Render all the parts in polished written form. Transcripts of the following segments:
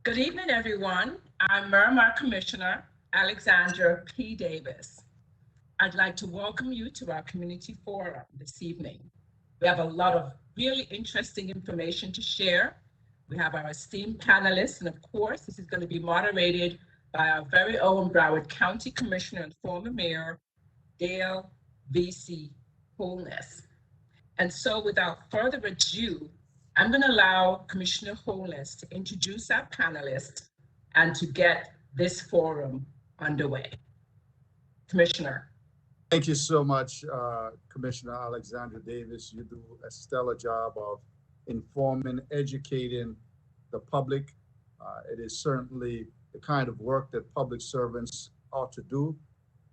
Good evening, everyone. I'm Miramar Commissioner Alexandra P. Davis. I'd like to welcome you to our community forum this evening. We have a lot of really interesting information to share. We have our esteemed panelists, and of course, this is going to be moderated by our very own Broward County Commissioner and former Mayor, Dale V.C. Holness. And so without further ado, I'm going to allow Commissioner Holness to introduce our panelists and to get this forum underway. Commissioner. Thank you so much, Commissioner Alexandra Davis. You do a stellar job of informing, educating the public. It is certainly the kind of work that public servants ought to do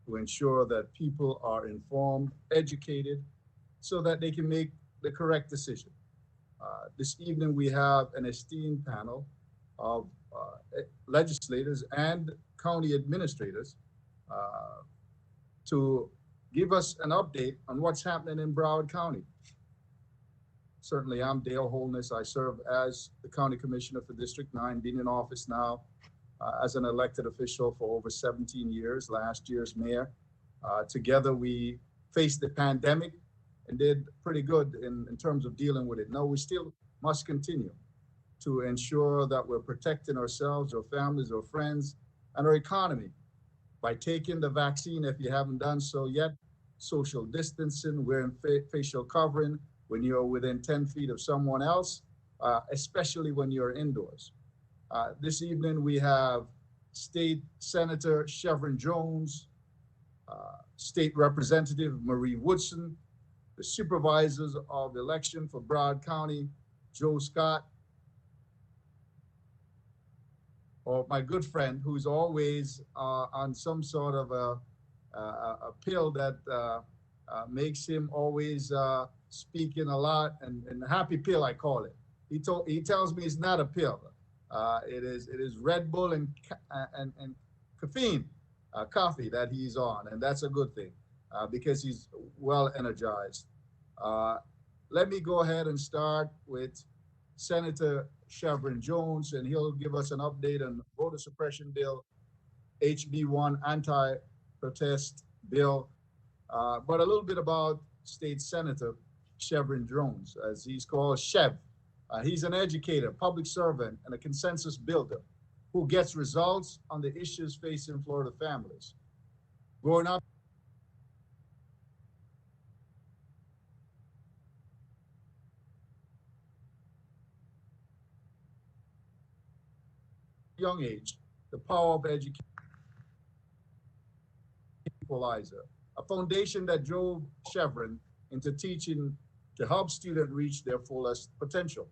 to ensure that people are informed, educated, so that they can make the correct decision. This evening, we have an esteemed panel of legislators and county administrators to give us an update on what's happening in Broward County. Certainly, I'm Dale Holness. I serve as the County Commissioner for District 9, been in office now as an elected official for over 17 years, last year's mayor. Together, we faced the pandemic and did pretty good in terms of dealing with it. No, we still must continue to ensure that we're protecting ourselves, our families, our friends, and our economy by taking the vaccine if you haven't done so yet, social distancing, wearing facial covering when you're within 10 feet of someone else, especially when you're indoors. This evening we have State Senator Chevron Jones, State Representative Marie Woodson, the Supervisors of Election for Broward County, Joe Scott, or my good friend who's always on some sort of a pill that makes him always speaking a lot, and happy pill I call it. He tells me it's not a pill. It is Red Bull and caffeine, coffee that he's on, and that's a good thing because he's well energized. Let me go ahead and start with Senator Chevron Jones, and he'll give us an update on voter suppression bill, HB1 anti-protest bill, but a little bit about State Senator Chevron Jones, as he's called Chev. He's an educator, public servant, and a consensus builder who gets results on the issues facing Florida families. Growing up young age, the power of education equalizer, a foundation that drove Chevron into teaching to help students reach their fullest potential.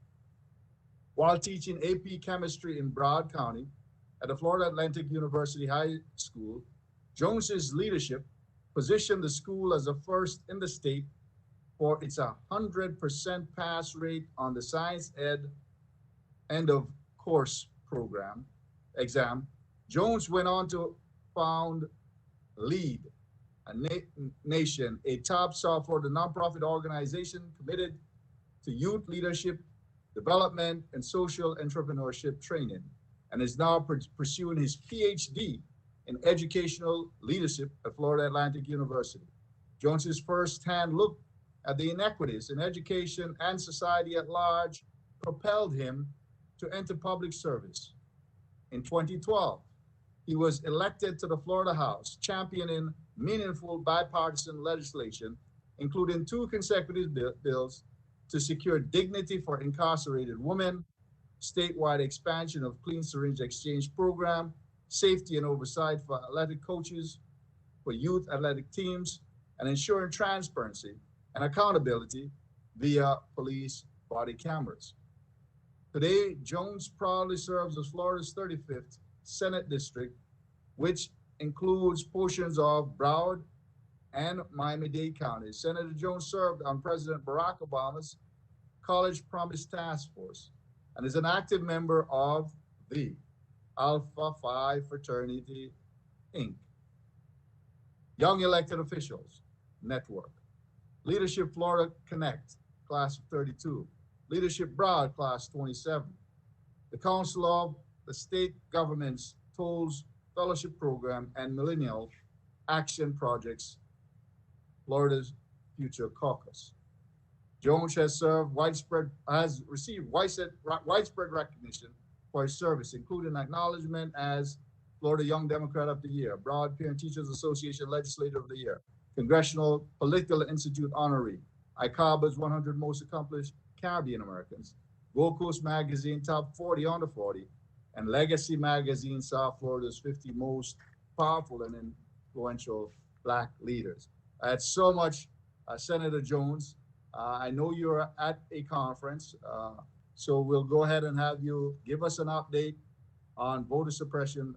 While teaching AP chemistry in Broward County at the Florida Atlantic University High School, Jones's leadership positioned the school as the first in the state for its 100% pass rate on the science ed end of course program exam. Jones went on to found LEAD, a Nation, a top software, the nonprofit organization committed to youth leadership, development, and social entrepreneurship training, and is now pursuing his PhD in educational leadership at Florida Atlantic University. Jones's first-hand look at the inequities in education and society at large propelled him to enter public service. In 2012, he was elected to the Florida House, championing meaningful bipartisan legislation, including 2 consecutive bills to secure dignity for incarcerated women, statewide expansion of clean syringe exchange program, safety and oversight for athletic coaches, for youth athletic teams, and ensuring transparency and accountability via police body cameras. Today, Jones proudly serves as Florida's 35th Senate District, which includes portions of Broward and Miami-Dade counties. Senator Jones served on President Barack Obama's College Promise Task Force and is an active member of the Alpha Phi Fraternity, Inc. Young Elected Officials Network, Leadership Florida Connect, Class of 32, Leadership Broad, Class 27, the Council of the state government's Tolls Fellowship Program and Millennial Action Projects, Florida's Future Caucus. Jones has received widespread recognition for his service, including acknowledgement as Florida Young Democrat of the Year, Broad Parent Teachers Association Legislator of the Year, Congressional Political Institute honoree, ICABA's 100 Most Accomplished Caribbean Americans, Gold Coast Magazine Top 40 Under 40, and Legacy Magazine South Florida's 50 Most Powerful and Influential Black Leaders. I had so much, Senator Jones. I know you're at a conference, so we'll go ahead and have you give us an update on voter suppression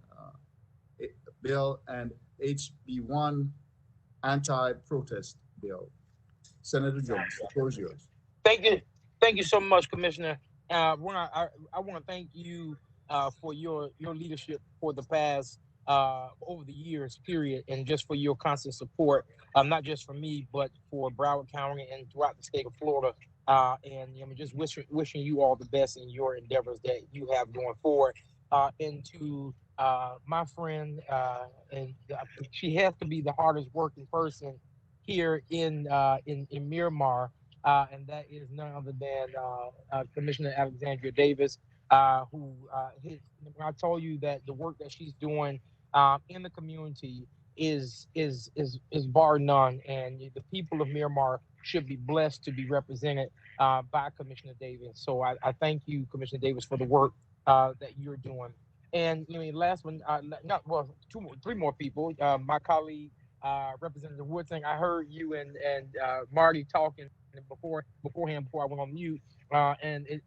bill and HB1 anti-protest bill. Senator Jones, the floor is yours. Thank you. Thank you so much, Commissioner. I want to thank you for your leadership for the past over the years, period, and just for your constant support, not just for me, but for Broward County and throughout the state of Florida. And just wishing you all the best in your endeavors that you have going forward. And to my friend, and she has to be the hardest working person here in Miramar, and that is none other than Commissioner Alexandria Davis, when I told you that the work that she's doing in the community is bar none, and the people of Miramar should be blessed to be represented by Commissioner Davis. So I thank you, Commissioner Davis, for the work that you're doing. And last one, not well, three more people. My colleague, Representative Woodson. I heard you and Marty talking beforehand before I went on mute.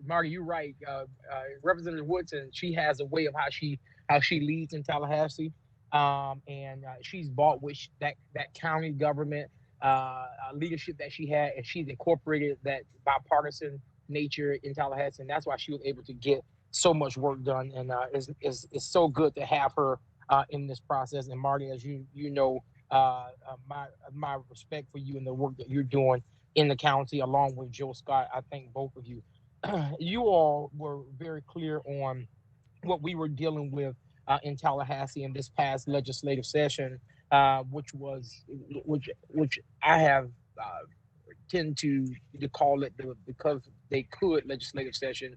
Marty, you're right. Representative Woodson, she has a way of how she leads in Tallahassee, and she's bought with that county government leadership that she had, and she's incorporated that bipartisan nature in Tallahassee, and that's why she was able to get so much work done. And it's so good to have her in this process. And Marty, as you know, my respect for you and the work that you're doing in the county, along with Joe Scott. I thank both of you. You all were very clear on what we were dealing with in Tallahassee in this past legislative session, which I have tend to call it the because they could legislative session,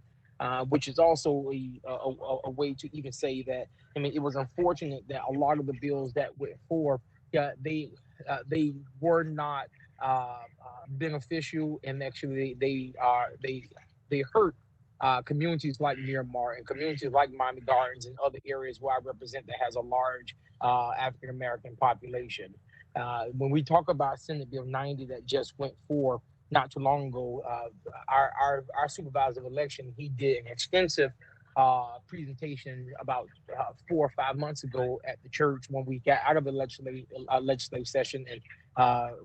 which is also a way to even say that. I mean, it was unfortunate that a lot of the bills that went forth, they were not beneficial, and actually they hurt communities like Miramar and communities like Miami Gardens and other areas where I represent that has a large African American population. When we talk about Senate Bill 90 that just went forth not too long ago, our supervisor of election, he did an extensive presentation about 4 or 5 months ago at the church when we got out of the legislative session, and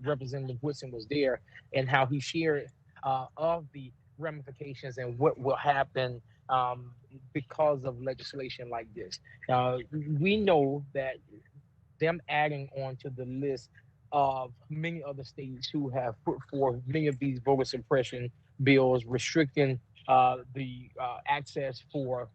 Representative Woodson was there, and how he shared of the ramifications and what will happen because of legislation like this. We know that them adding on to the list of many other states who have put forth many of these voter suppression bills restricting the access for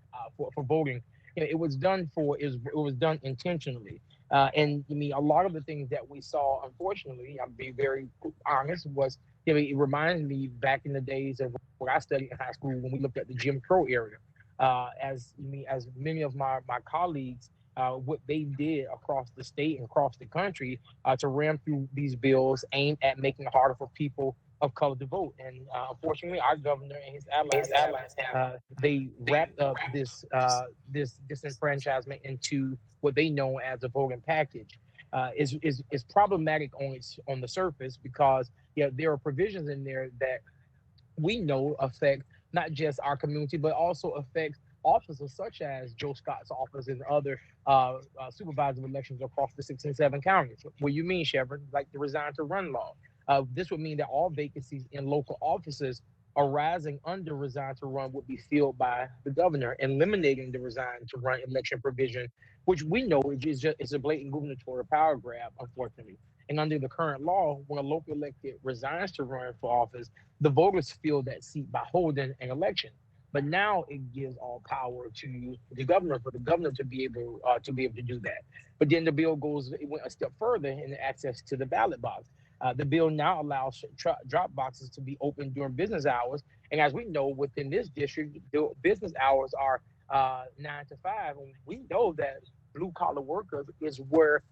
voting. It was done it was done intentionally. And I mean, a lot of the things that we saw, unfortunately, I'll be very honest, was it reminds me back in the days of what I studied in high school when we looked at the Jim Crow era. As many of my colleagues, what they did across the state and across the country to ram through these bills aimed at making it harder for people of color to vote. And unfortunately, our governor and his allies they wrapped up this disenfranchisement into what they know as a voting package. Is problematic on the surface because there are provisions in there that we know affect not just our community, but also affects officers such as Joe Scott's office and other supervisor elections across the 6 and 7 counties. What you mean, Chevron, like the resign to run law. This would mean that all vacancies in local offices arising under resign to run would be filled by the governor, eliminating the resign to run election provision, which we know is a blatant gubernatorial power grab, unfortunately. And under the current law, when a local elected resigns to run for office, the voters fill that seat by holding an election. But now it gives all power to the governor for the governor to be able to do that. But then the bill goes it went a step further in access to the ballot box. The bill now allows drop boxes to be open during business hours, and as we know, within this district, the business hours are 9 to 5, and we know that blue collar workers is where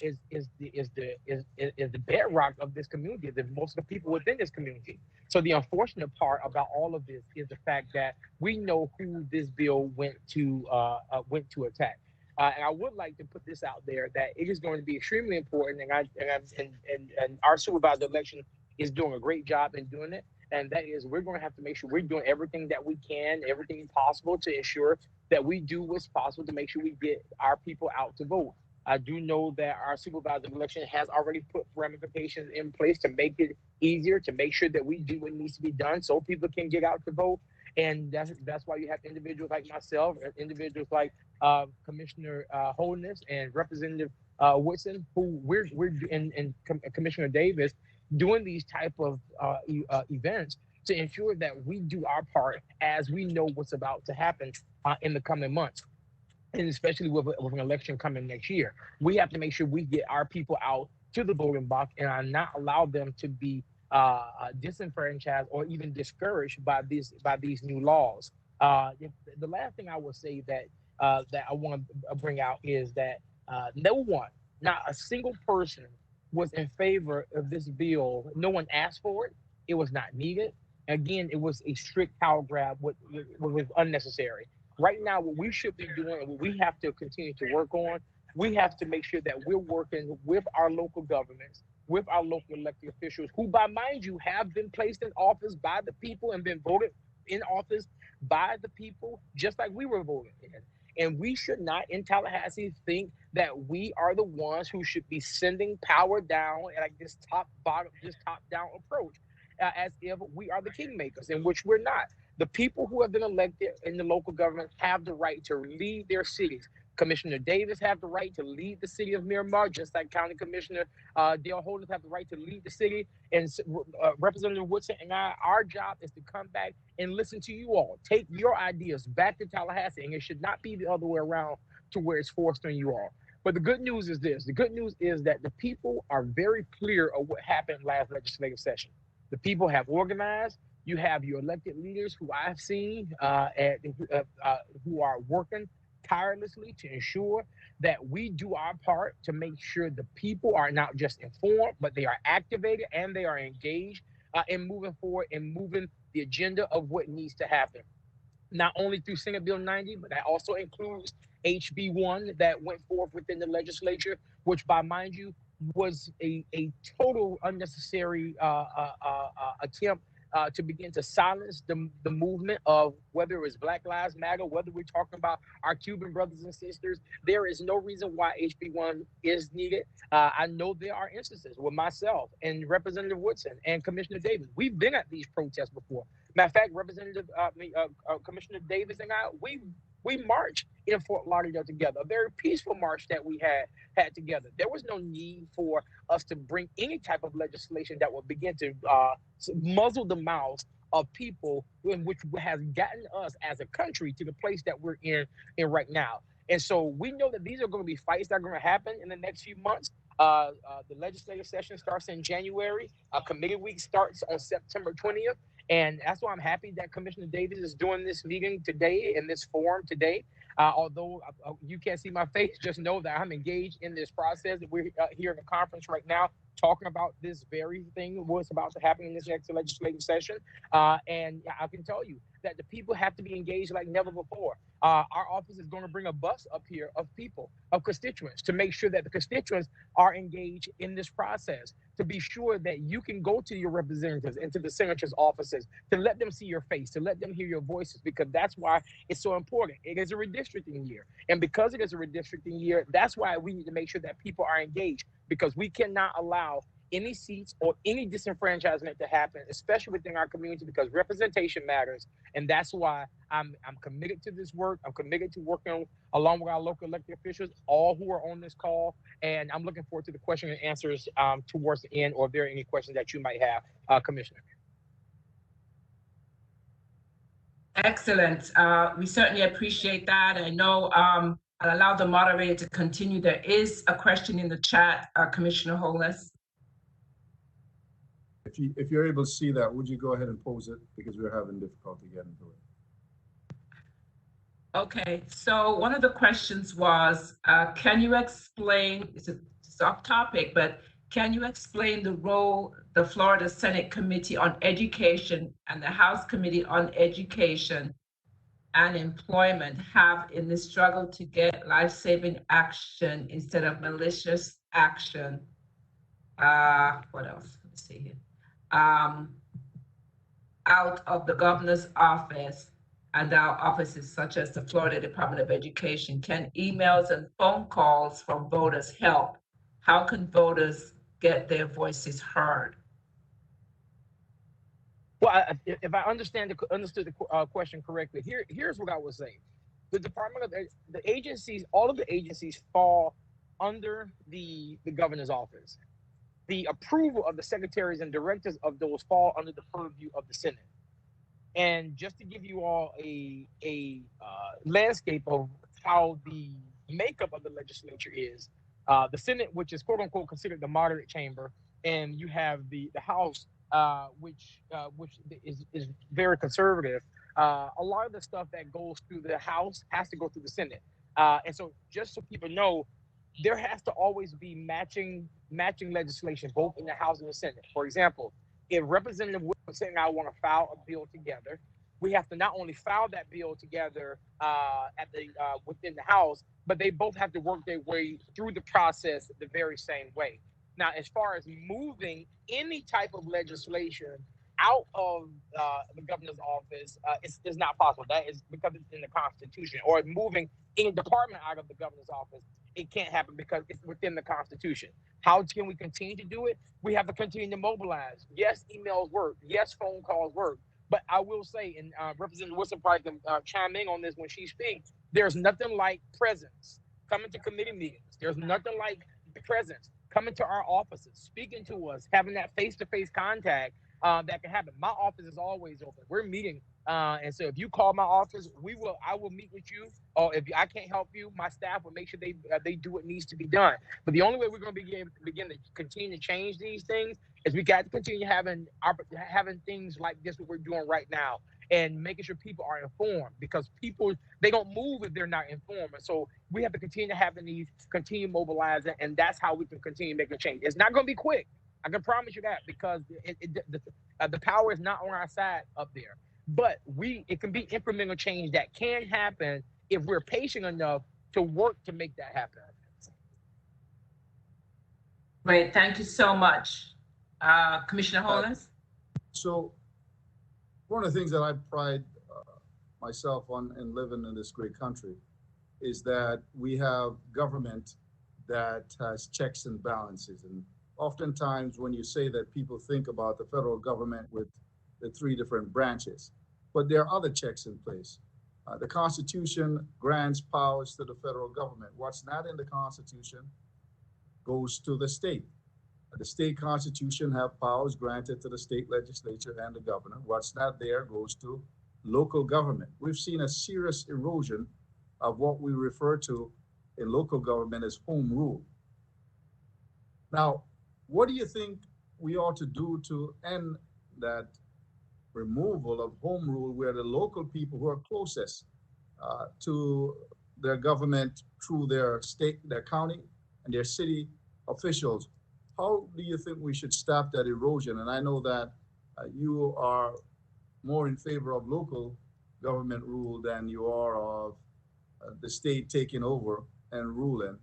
is the bedrock of this community. The most of the people within this community. So the unfortunate part about all of this is the fact that we know who this bill went to attack. And I would like to put this out there that it is going to be extremely important, and our supervisor election is doing a great job in doing it. And that is, we're going to have to make sure we're doing everything that we can, everything possible to ensure that we do what's possible to make sure we get our people out to vote. I do know that our supervisor election has already put ramifications in place to make it easier, to make sure that we do what needs to be done so people can get out to vote. And that's why you have individuals like myself, and individuals like Commissioner Holdness and Representative Woodson, who and Commissioner Davis doing these type of events to ensure that we do our part as we know what's about to happen in the coming months, and especially with an election coming next year. We have to make sure we get our people out to the voting box and not allow them to be disenfranchised or even discouraged by these new laws. The last thing I will say that I want to bring out is that no one, not a single person, was in favor of this bill. No one asked for it. It was not needed. Again, it was a strict power grab, what was unnecessary. Right now, what we should be doing and what we have to continue to work on, we have to make sure that we're working with our local governments, with our local elected officials, who, by mind you, have been placed in office by the people and been voted in office by the people, just like we were voted in. And we should not, in Tallahassee, think that we are the ones who should be sending power down like this top down approach, as if we are the kingmakers, in which we're not. The people who have been elected in the local government have the right to lead their cities. Commissioner Davis have the right to lead the city of Miramar, just like County Commissioner Dale Holdens have the right to lead the city. And Representative Woodson and our job is to come back and listen to you all. Take your ideas back to Tallahassee, and it should not be the other way around to where it's forced on you all. But the good news is this. The good news is that the people are very clear of what happened last legislative session. The people have organized. You have your elected leaders who I've seen who are working tirelessly to ensure that we do our part to make sure the people are not just informed, but they are activated and they are engaged in moving forward and moving the agenda of what needs to happen. Not only through Senate Bill 90, but that also includes HB1 that went forth within the legislature, which, by mind you, was a total unnecessary attempt to begin to silence the movement of whether it was Black Lives Matter, whether we're talking about our Cuban brothers and sisters. There is no reason why HB1 is needed. I know there are instances with myself and Representative Woodson and Commissioner Davis. We've been at these protests before. Matter of fact, Commissioner Davis and I, we marched in Fort Lauderdale together, a very peaceful march that we had together. There was no need for us to bring any type of legislation that would begin to muzzle the mouths of people, in which has gotten us as a country to the place that we're in right now. And so we know that these are going to be fights that are going to happen in the next few months. The legislative session starts in January. Committee week starts on September 20th. And that's why I'm happy that Commissioner Davis is doing this meeting today in this forum today. Although you can't see my face, just know that I'm engaged in this process. We're here in the conference right now talking about this very thing, what's about to happen in this next legislative session. And I can tell you that the people have to be engaged like never before. Our office is going to bring a bus up here of people, of constituents, to make sure that the constituents are engaged in this process, to be sure that you can go to your representatives and to the senators' offices, to let them see your face, to let them hear your voices, because that's why it's so important. It is a redistricting year. And because it is a redistricting year, that's why we need to make sure that people are engaged, because we cannot allow any seats or any disenfranchisement to happen, especially within our community, because representation matters. And that's why I'm committed to this work. I'm committed to working along with our local elected officials, all who are on this call. And I'm looking forward to the question and answers towards the end, or if there are any questions that you might have, Commissioner. Excellent. We certainly appreciate that. I know I'll allow the moderator to continue. There is a question in the chat, Commissioner Holness. If you're able to see that, would you go ahead and pose it, because we're having difficulty getting to it. Okay, so one of the questions was, can you explain, it's off topic, but can you explain the role the Florida Senate Committee on Education and the House Committee on Education and Employment have in the struggle to get life-saving action instead of malicious action? What else? Let's see here. Out of the governor's office and our offices, such as the Florida Department of Education? Can emails and phone calls from voters help? How can voters get their voices heard? Well, if I understood the question correctly, here's what I would say. The Department of the agencies, all of the agencies fall under the governor's office. The approval of the secretaries and directors of those fall under the purview of the Senate. And just to give you all a landscape of how the makeup of the legislature is, the Senate, which is quote unquote considered the moderate chamber, and you have the House, which is very conservative. A lot of the stuff that goes through the House has to go through the Senate, and so just so people know, there has to always be matching legislation both in the House and the Senate. For example, if Representative Wilson saying I want to file a bill together, we have to not only file that bill together within the House, but they both have to work their way through the process the very same way. Now, as far as moving any type of legislation out of the governor's office, it's not possible. That is because it's in the Constitution. Or moving any department out of the governor's office, it can't happen because it's within the Constitution. How can we continue to do it? We have to continue to mobilize. Yes, emails work. Yes, phone calls work. But I will say, and Representative Wilson probably can chime in on this when she speaks, there's nothing like presence. Coming to committee meetings. There's nothing like presence. Coming to our offices, speaking to us, having that face-to-face contact that can happen. My office is always open. We're meeting. And so if you call my office, I will meet with you. Or if I can't help you, my staff will make sure they do what needs to be done. But the only way we're going to begin to continue to change these things is we got to continue having things like this, what we're doing right now, and making sure people are informed, because people, they don't move if they're not informed. And so we have to continue mobilizing, and that's how we can continue making change. It's not going to be quick. I can promise you that, because the power is not on our side up there. But it can be incremental change that can happen if we're patient enough to work to make that happen. Great, thank you so much. Commissioner Holness? So one of the things that I pride myself on in living in this great country is that we have government that has checks and balances. And oftentimes when you say that, people think about the federal government with the three different branches, but there are other checks in place. The Constitution grants powers to the federal government. What's not in the Constitution goes to the state. The state constitution have powers granted to the state legislature and the governor. What's not there goes to local government. We've seen a serious erosion of what we refer to in local government as home rule. Now, what do you think we ought to do to end that removal of home rule, where the local people who are closest to their government through their state, their county, and their city officials, how do you think we should stop that erosion? And I know that you are more in favor of local government rule than you are of the state taking over and ruling.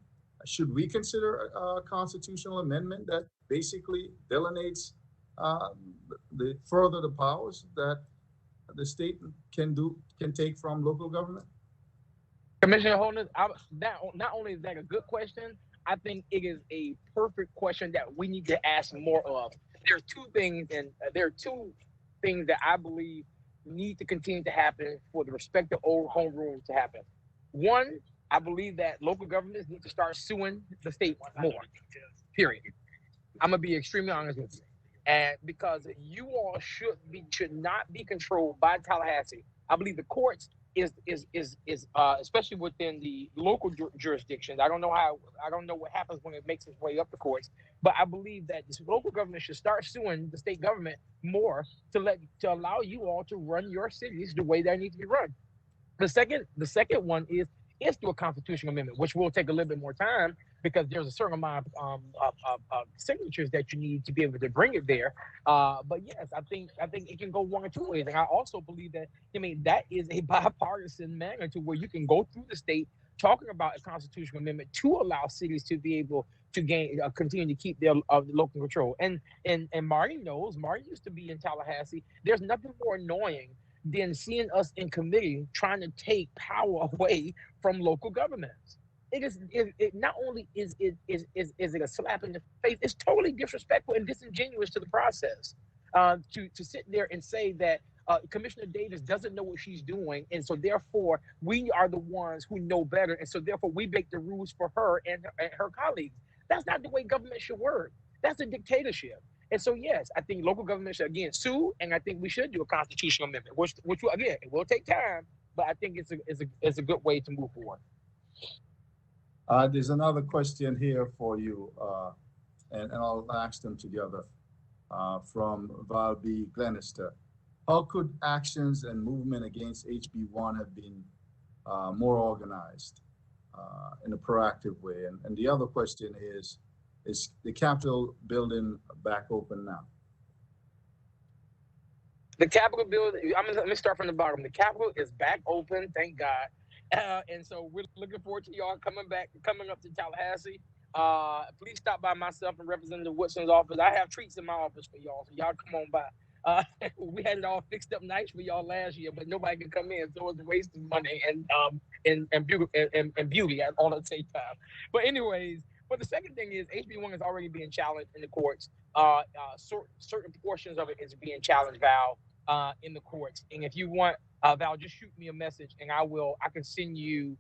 Should we consider a constitutional amendment that basically delineates the powers that the state can take from local government? Commissioner Holness, not only is that a good question, I think it is a perfect question that we need to ask more of. There are two things that I believe need to continue to happen for the respect of old home rule to happen. One, I believe that local governments need to start suing the state more, period. I'm gonna be extremely honest with you. And because you all should not be controlled by Tallahassee. I believe the courts especially within the local jurisdictions. I don't know what happens when it makes its way up the courts, but I believe that this local government should start suing the state government more to allow you all to run your cities the way they need to be run. The second one is through a constitutional amendment, which will take a little bit more time because there's a certain amount of signatures that you need to be able to bring it there. But yes, I think it can go one or two ways, and I also believe that that is a bipartisan manner to where you can go through the state talking about a constitutional amendment to allow cities to be able to gain continue to keep their local control. And Marty knows. Marty used to be in Tallahassee. There's nothing more annoying than seeing us in committee trying to take power away from local governments. It not only is it a slap in the face, it's totally disrespectful and disingenuous to the process. To sit there and say that Commissioner Davis doesn't know what she's doing, and so therefore we are the ones who know better, and so therefore we make the rules for her and her colleagues. That's not the way government should work. That's a dictatorship. And so, yes, I think local government should again sue, and I think we should do a constitutional amendment, which will, again, it will take time, but I think it's a good way to move forward. There's another question here for you, and I'll ask them together from Val B. Glenister. How could actions and movement against HB1 have been more organized in a proactive way? And the other question is the Capitol building back open now? The Capitol building, let me start from the bottom. The Capitol is back open, thank God. And so we're looking forward to y'all coming up to Tallahassee. Please stop by myself and Representative Woodson's office. I have treats in my office for y'all, so y'all come on by. We had it all fixed up nice for y'all last year, but nobody could come in, so it was a waste of money and beauty at all at the same time. But anyways, but the second thing is HB1 is already being challenged in the courts. Certain portions of it is being challenged, Val, in the courts. And if you want, Val, just shoot me a message, and I can send you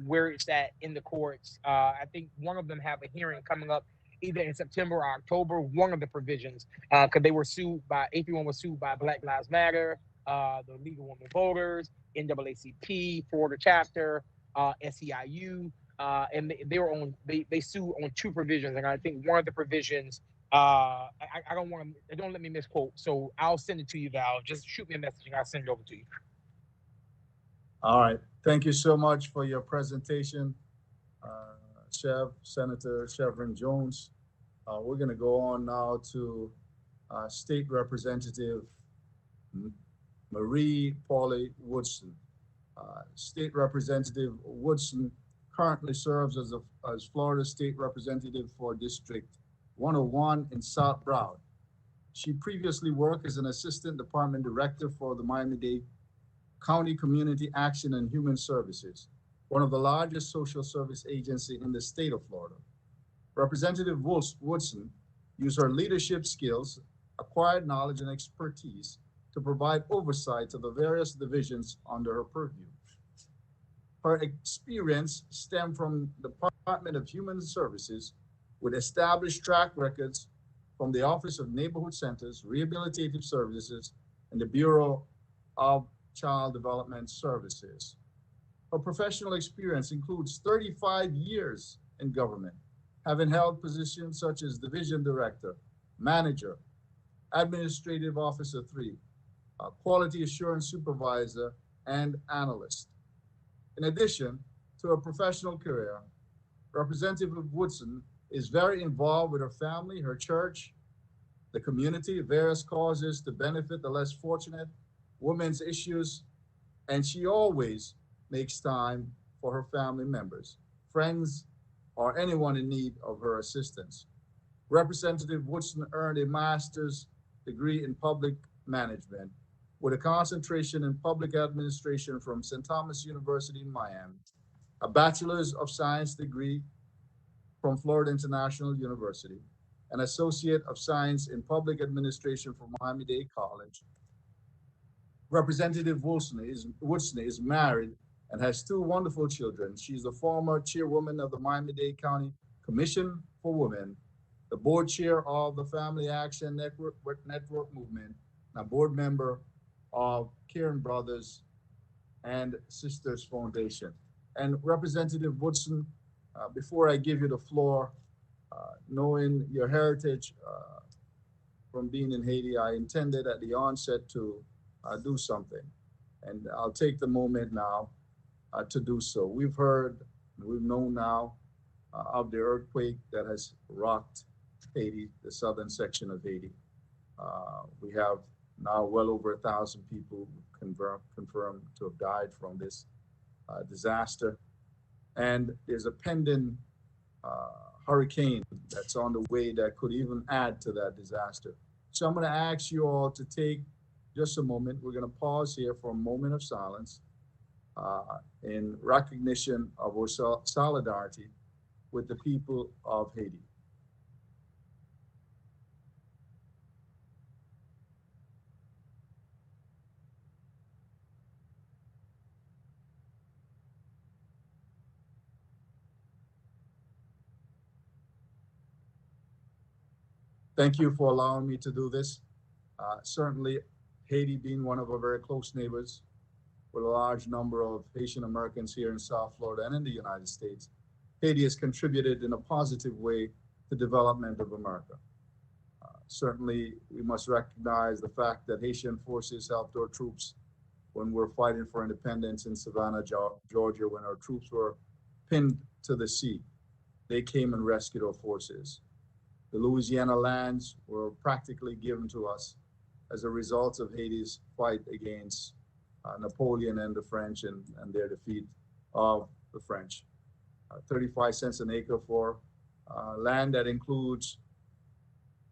where it's at in the courts. I think one of them have a hearing coming up either in September or October. One of the provisions, because they were sued by HB1 was sued by Black Lives Matter, the League of Women Voters, NAACP, Florida chapter, SEIU. And they sued on two provisions, and I think one of the provisions I don't let me misquote, so I'll send it to you, Val. Just shoot me a message and I'll send it over to you. All right, thank you so much for your presentation, Senator Chevron Jones. We're going to go on now to State Representative Marie Pauley Woodson. State Representative Woodson currently serves as Florida State Representative for District 101 in South Broward. She previously worked as an Assistant Department Director for the Miami-Dade County Community Action and Human Services, one of the largest social service agencies in the state of Florida. Representative Woodson used her leadership skills, acquired knowledge, and expertise to provide oversight to the various divisions under her purview. Her experience stemmed from the Department of Human Services with established track records from the Office of Neighborhood Centers, Rehabilitative Services, and the Bureau of Child Development Services. Her professional experience includes 35 years in government, having held positions such as Division Director, Manager, Administrative Officer 3, Quality Assurance Supervisor, and Analyst. In addition to her professional career, Representative Woodson is very involved with her family, her church, the community, various causes to benefit the less fortunate, women's issues, and she always makes time for her family members, friends, or anyone in need of her assistance. Representative Woodson earned a master's degree in public management with a concentration in public administration from St. Thomas University in Miami, a bachelor's of science degree from Florida International University, an associate of science in public administration from Miami-Dade College. Representative Woodson is married and has two wonderful children. She's the former chairwoman of the Miami-Dade County Commission for Women, the board chair of the Family Action Network Movement, and a board member of Caring Brothers and Sisters Foundation. And Representative Woodson, before I give you the floor, knowing your heritage from being in Haiti, I intended at the onset to do something. And I'll take the moment now to do so. We've heard, we've known now of the earthquake that has rocked Haiti, the southern section of Haiti. We have now well over 1,000 people confirmed to have died from this disaster. And there's a pending hurricane that's on the way that could even add to that disaster. So I'm going to ask you all to take just a moment. We're going to pause here for a moment of silence in recognition of our solidarity with the people of Haiti. Thank you for allowing me to do this. Certainly, Haiti being one of our very close neighbors, with a large number of Haitian Americans here in South Florida and in the United States, Haiti has contributed in a positive way to development of America. Certainly, we must recognize the fact that Haitian forces helped our troops when we're fighting for independence in Savannah, Georgia, when our troops were pinned to the sea. They came and rescued our forces. The Louisiana lands were practically given to us as a result of Haiti's fight against Napoleon and the French and their defeat of the French. 35 cents an acre for land that includes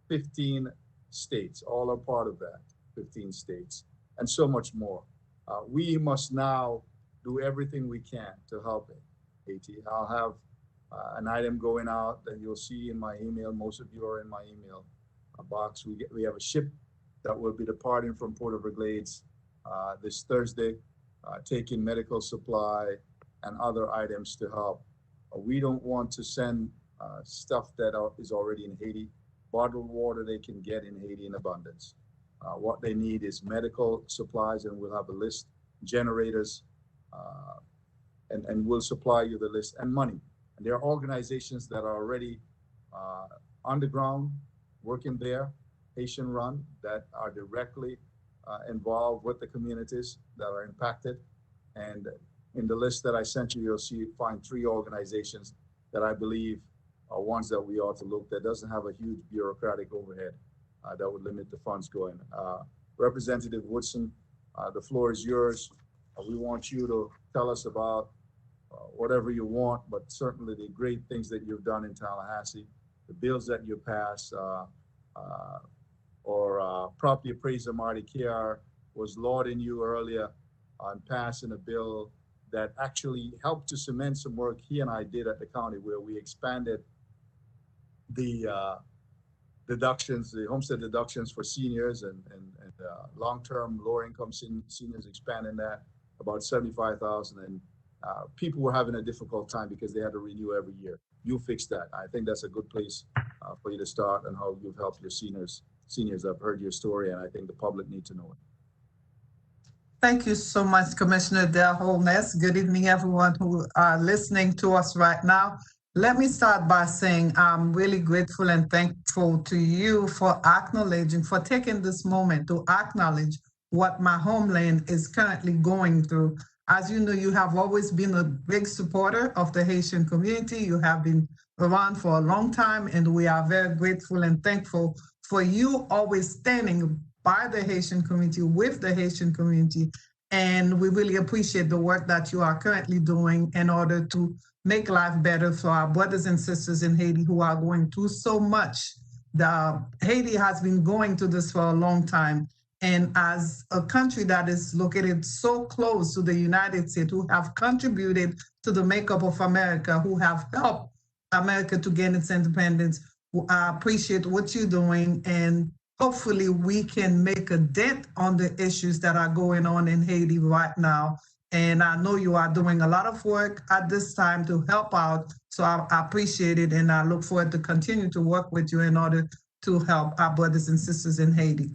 15 states. All are part of that, 15 states, and so much more. We must now do everything we can to help Haiti. I'll have an item going out that you'll see in my email. Most of you are in my email box. We have a ship that will be departing from Port Everglades this Thursday, taking medical supply and other items to help. We don't want to send stuff that is already in Haiti. Bottled water they can get in Haiti in abundance. What they need is medical supplies, and we'll have a list, generators, and we'll supply you the list, and money. And there are organizations that are already on the ground, working there, Haitian run, that are directly involved with the communities that are impacted. And in the list that I sent you, you'll find 3 organizations that I believe are ones that we ought to look, that doesn't have a huge bureaucratic overhead that would limit the funds going. Representative Woodson, the floor is yours. We want you to tell us about whatever you want, but certainly the great things that you've done in Tallahassee, the bills that you passed, or property appraiser Marty Kiar was lauding you earlier on passing a bill that actually helped to cement some work he and I did at the county, where we expanded the deductions, the homestead deductions for seniors and long-term lower income seniors, expanding that about 75,000, and people were having a difficult time because they had to renew every year. You fixed that. I think that's a good place for you to start, and how you've helped your seniors. I've heard your story, and I think the public need to know it. Thank you so much, Commissioner Del Holness. Good evening, everyone who are listening to us right now. Let me start by saying I'm really grateful and thankful to you for acknowledging, for taking this moment to acknowledge what my homeland is currently going through. As you know, you have always been a big supporter of the Haitian community. You have been around for a long time, and we are very grateful and thankful for you always standing by the Haitian community, with the Haitian community. And we really appreciate the work that you are currently doing in order to make life better for our brothers and sisters in Haiti who are going through so much. Haiti has been going through this for a long time. And as a country that is located so close to the United States, who have contributed to the makeup of America, who have helped America to gain its independence, I appreciate what you're doing, and hopefully we can make a dent on the issues that are going on in Haiti right now. And I know you are doing a lot of work at this time to help out. So I appreciate it, and I look forward to continue to work with you in order to help our brothers and sisters in Haiti.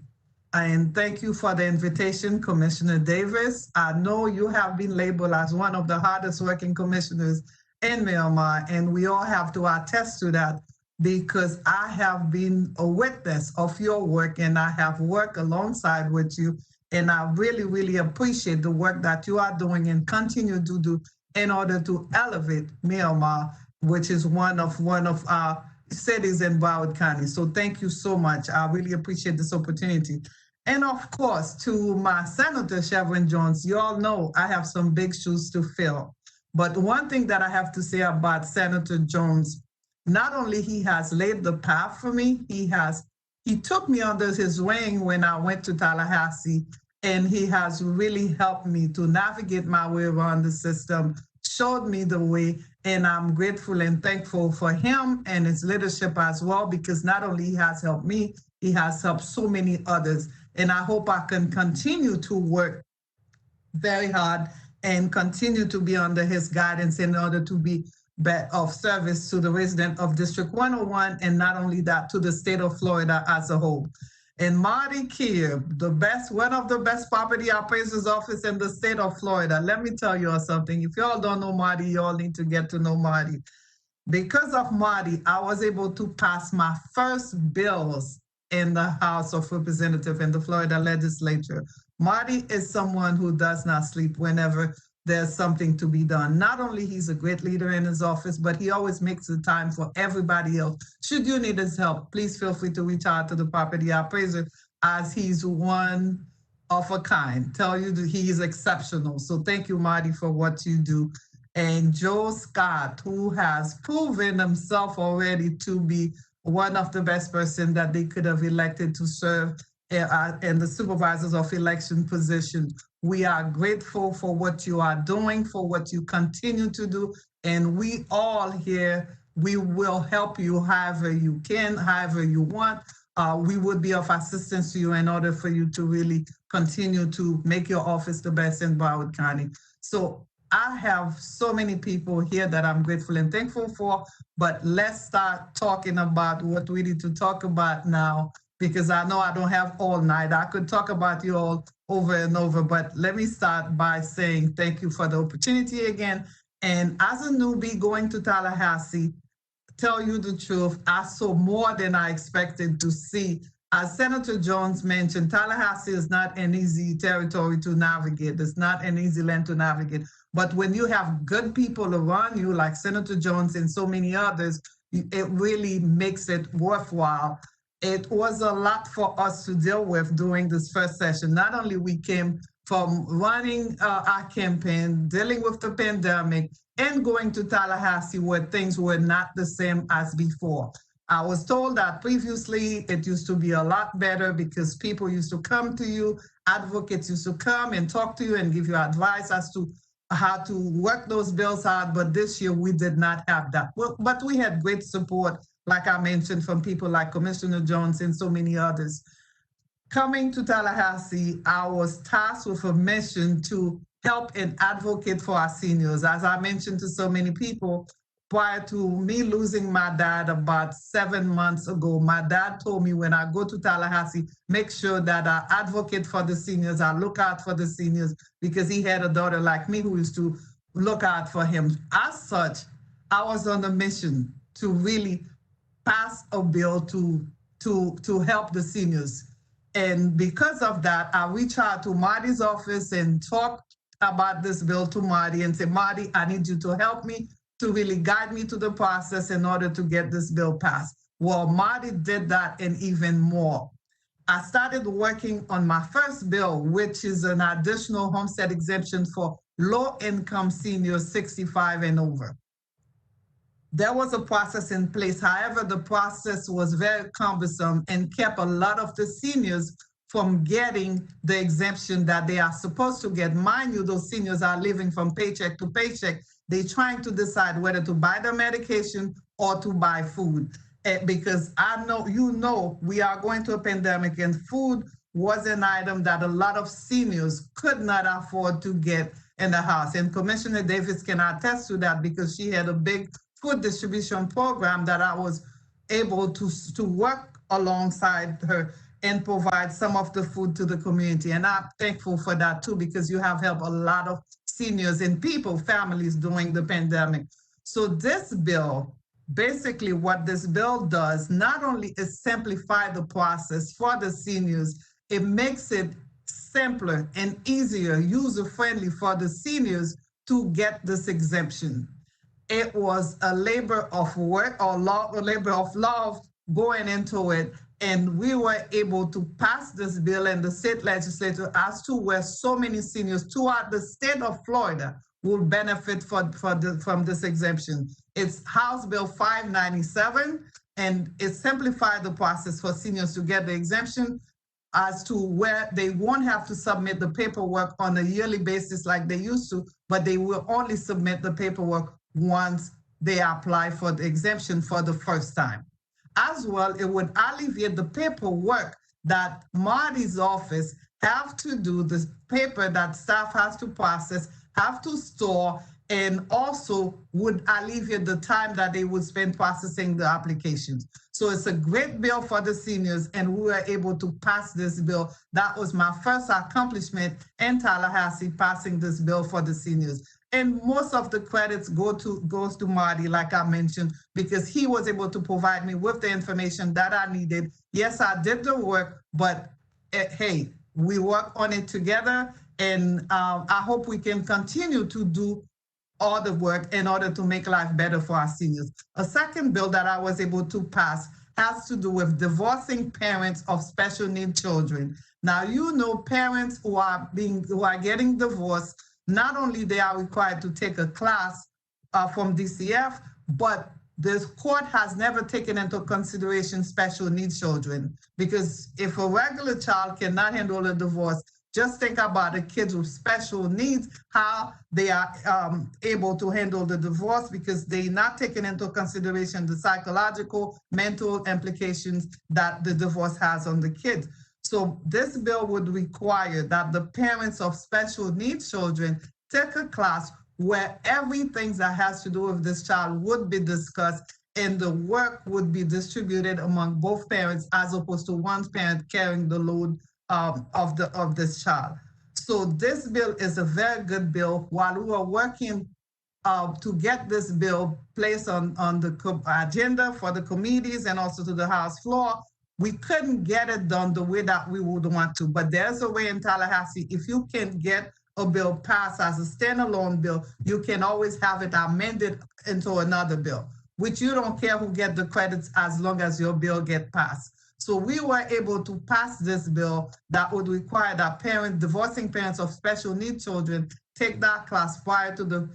And thank you for the invitation, Commissioner Davis. I know you have been labeled as one of the hardest working commissioners in Miramar, and we all have to attest to that because I have been a witness of your work and I have worked alongside with you. And I really, really appreciate the work that you are doing and continue to do in order to elevate Miramar, which is one of our cities in Broward County. So thank you so much. I really appreciate this opportunity. And of course, to my Senator Chevron Jones, you all know I have some big shoes to fill. But one thing that I have to say about Senator Jones, not only he has laid the path for me, he took me under his wing when I went to Tallahassee, and he has really helped me to navigate my way around the system, showed me the way, and I'm grateful and thankful for him and his leadership as well, because not only he has helped me, he has helped so many others. And I hope I can continue to work very hard and continue to be under his guidance in order to be of service to the resident of District 101, and not only that, to the state of Florida as a whole. And Marty Kier, one of the best property appraisers office in the state of Florida. Let me tell you all something. If y'all don't know Marty, you all need to get to know Marty. Because of Marty, I was able to pass my first bills in the House of Representatives in the Florida legislature. Marty is someone who does not sleep whenever there's something to be done. Not only he's a great leader in his office, but he always makes the time for everybody else. Should you need his help, please feel free to reach out to the property appraiser, as he's one of a kind. Tell you that he is exceptional. So thank you, Marty, for what you do. And Joe Scott, who has proven himself already to be one of the best person that they could have elected to serve in the supervisors of election position. We are grateful for what you are doing, for what you continue to do, and we all here, we will help you however you can, however you want. We would be of assistance to you in order for you to really continue to make your office the best in Broward County. So I have so many people here that I'm grateful and thankful for, but let's start talking about what we need to talk about now, because I know I don't have all night. I could talk about you all over and over, but let me start by saying thank you for the opportunity again. And as a newbie going to Tallahassee, tell you the truth, I saw more than I expected to see. As Senator Jones mentioned, Tallahassee is not an easy territory to navigate. It's not an easy land to navigate. But when you have good people around you, like Senator Jones and so many others, it really makes it worthwhile. It was a lot for us to deal with during this first session. Not only we came from running our campaign, dealing with the pandemic, and going to Tallahassee where things were not the same as before. I was told that previously it used to be a lot better because people used to come to you, advocates used to come and talk to you and give you advice as to how to work those bills out. But this year we did not have that. Well, but we had great support, like I mentioned, from people like Commissioner Jones and so many others. Coming to Tallahassee, I was tasked with a mission to help and advocate for our seniors. As I mentioned to so many people, prior to me losing my dad about 7 months ago, my dad told me when I go to Tallahassee, make sure that I advocate for the seniors, I look out for the seniors, because he had a daughter like me who used to look out for him. As such, I was on a mission to really pass a bill to help the seniors. And because of that, I reached out to Marty's office and talked about this bill to Marty and said, Marty, I need you to help me to really guide me to the process in order to get this bill passed. Well, Marty did that and even more. I started working on my first bill, which is an additional homestead exemption for low-income seniors 65 and over. There was a process in place. However, the process was very cumbersome and kept a lot of the seniors from getting the exemption that they are supposed to get. Mind you, those seniors are living from paycheck to paycheck. They're trying to decide whether to buy the medication or to buy food. Because I know, you know, we are going to a pandemic and food was an item that a lot of seniors could not afford to get in the house. And Commissioner Davis can attest to that because she had a big food distribution program that I was able to work alongside her and provide some of the food to the community. And I'm thankful for that too, because you have helped a lot of seniors and people, families during the pandemic. So this bill, basically what this bill does, not only is simplify the process for the seniors, it makes it simpler and easier, user-friendly for the seniors to get this exemption. It was a labor of work or a labor of love going into it. And we were able to pass this bill in the state legislature as to where so many seniors throughout the state of Florida will benefit from this exemption. It's House Bill 597, and it simplified the process for seniors to get the exemption as to where they won't have to submit the paperwork on a yearly basis like they used to, but they will only submit the paperwork once they apply for the exemption for the first time. As well, it would alleviate the paperwork that Marty's office have to do, the paper that staff has to process, have to store, and also would alleviate the time that they would spend processing the applications. So it's a great bill for the seniors, and we were able to pass this bill. That was my first accomplishment in Tallahassee, passing this bill for the seniors. And most of the credits goes to Marty, like I mentioned, because he was able to provide me with the information that I needed. Yes, I did the work, but hey, we work on it together, and I hope we can continue to do all the work in order to make life better for our seniors. A second bill that I was able to pass has to do with divorcing parents of special need children. Now, you know, parents who are getting divorced, not only they are required to take a class from DCF, but the court has never taken into consideration special needs children, because if a regular child cannot handle a divorce, just think about the kids with special needs, how they are able to handle the divorce, because they're not taking into consideration the psychological, mental implications that the divorce has on the kids. So this bill would require that the parents of special needs children take a class where everything that has to do with this child would be discussed, and the work would be distributed among both parents, as opposed to one parent carrying the load of this child. So this bill is a very good bill. While we were working to get this bill placed on the agenda for the committees and also to the House floor, we couldn't get it done the way that we would want to. But there's a way in Tallahassee, if you can get a bill passed as a standalone bill, you can always have it amended into another bill, which you don't care who get the credits as long as your bill get passed. So we were able to pass this bill that would require that divorcing parents of special needs children take that class prior to the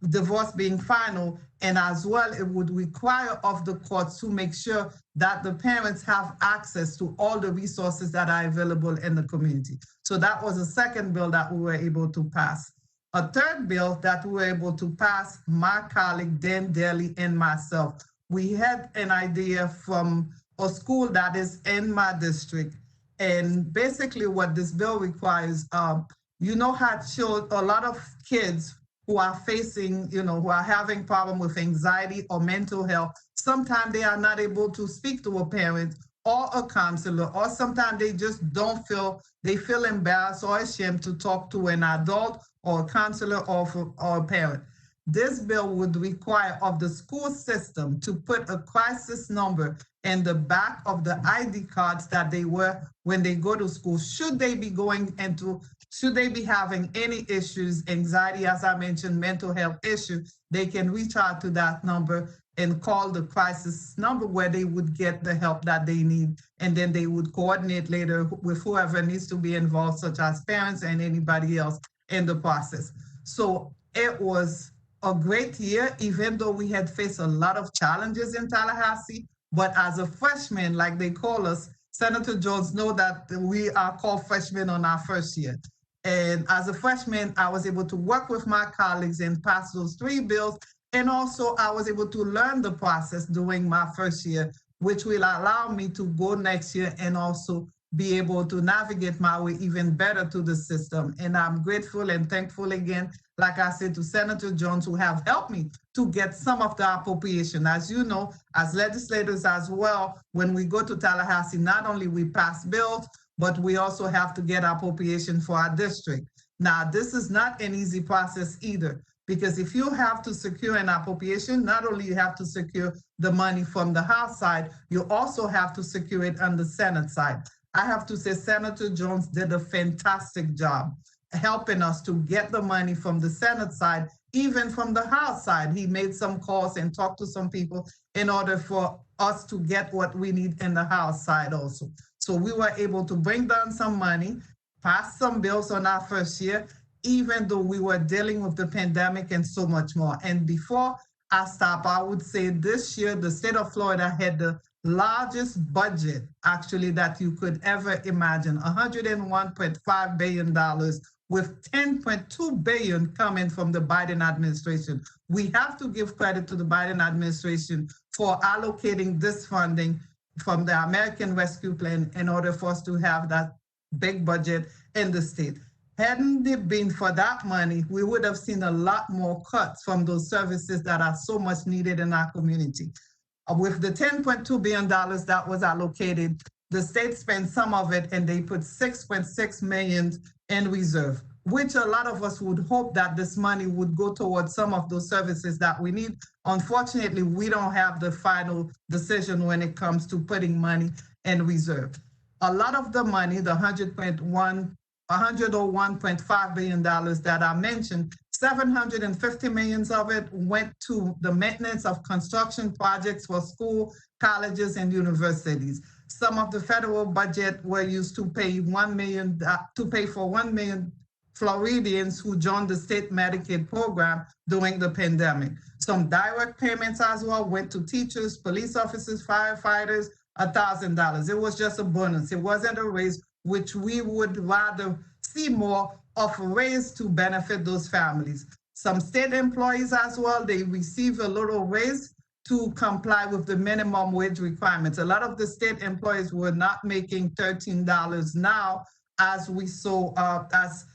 divorce being final. And as well, it would require of the courts to make sure that the parents have access to all the resources that are available in the community. So that was a second bill that we were able to pass. A third bill that we were able to pass, my colleague Dan Daly and myself, we had an idea from a school that is in my district. And basically what this bill requires, you know how a lot of kids who are facing, who are having problem with anxiety or mental health, sometimes they are not able to speak to a parent or a counselor, or sometimes they just they feel embarrassed or ashamed to talk to an adult or a counselor or a parent. This bill would require of the school system to put a crisis number in the back of the ID cards that they wear when they go to school. Should they be having any issues, anxiety, as I mentioned, mental health issues, they can reach out to that number and call the crisis number, where they would get the help that they need. And then they would coordinate later with whoever needs to be involved, such as parents and anybody else in the process. So it was a great year, even though we had faced a lot of challenges in Tallahassee. But as a freshman, like they call us, Senator Jones know that we are called freshmen on our first year. And as a freshman, I was able to work with my colleagues and pass those 3 bills. And also I was able to learn the process during my first year, which will allow me to go next year and also be able to navigate my way even better to the system. And I'm grateful and thankful again, like I said, to Senator Jones, who have helped me to get some of the appropriation. As you know, as legislators as well, when we go to Tallahassee, not only we pass bills, but we also have to get appropriation for our district. Now, this is not an easy process either, because if you have to secure an appropriation, not only you have to secure the money from the House side, you also have to secure it on the Senate side. I have to say Senator Jones did a fantastic job helping us to get the money from the Senate side, even from the House side. He made some calls and talked to some people in order for us to get what we need in the House side also. So we were able to bring down some money, pass some bills on our first year, even though we were dealing with the pandemic and so much more. And before I stop, I would say this year, the state of Florida had the largest budget actually that you could ever imagine, $101.5 billion, with 10.2 billion coming from the Biden administration. We have to give credit to the Biden administration for allocating this funding from the American Rescue Plan in order for us to have that big budget in the state. Hadn't it been for that money, we would have seen a lot more cuts from those services that are so much needed in our community. With the $10.2 billion that was allocated, the state spent some of it and they put 6.6 million in reserve, which a lot of us would hope that this money would go towards some of those services that we need. Unfortunately, we don't have the final decision when it comes to putting money in reserve. A lot of the money, the $101.5 billion that I mentioned, 750 million of it went to the maintenance of construction projects for school, colleges, and universities. Some of the federal budget were used to pay for 1 million Floridians who joined the state Medicaid program during the pandemic. Some direct payments as well went to teachers, police officers, firefighters, $1,000. It was just a bonus. It wasn't a raise, which we would rather see more of a raise to benefit those families. Some state employees as well, they receive a little raise to comply with the minimum wage requirements. A lot of the state employees were not making $13 now, as we saw as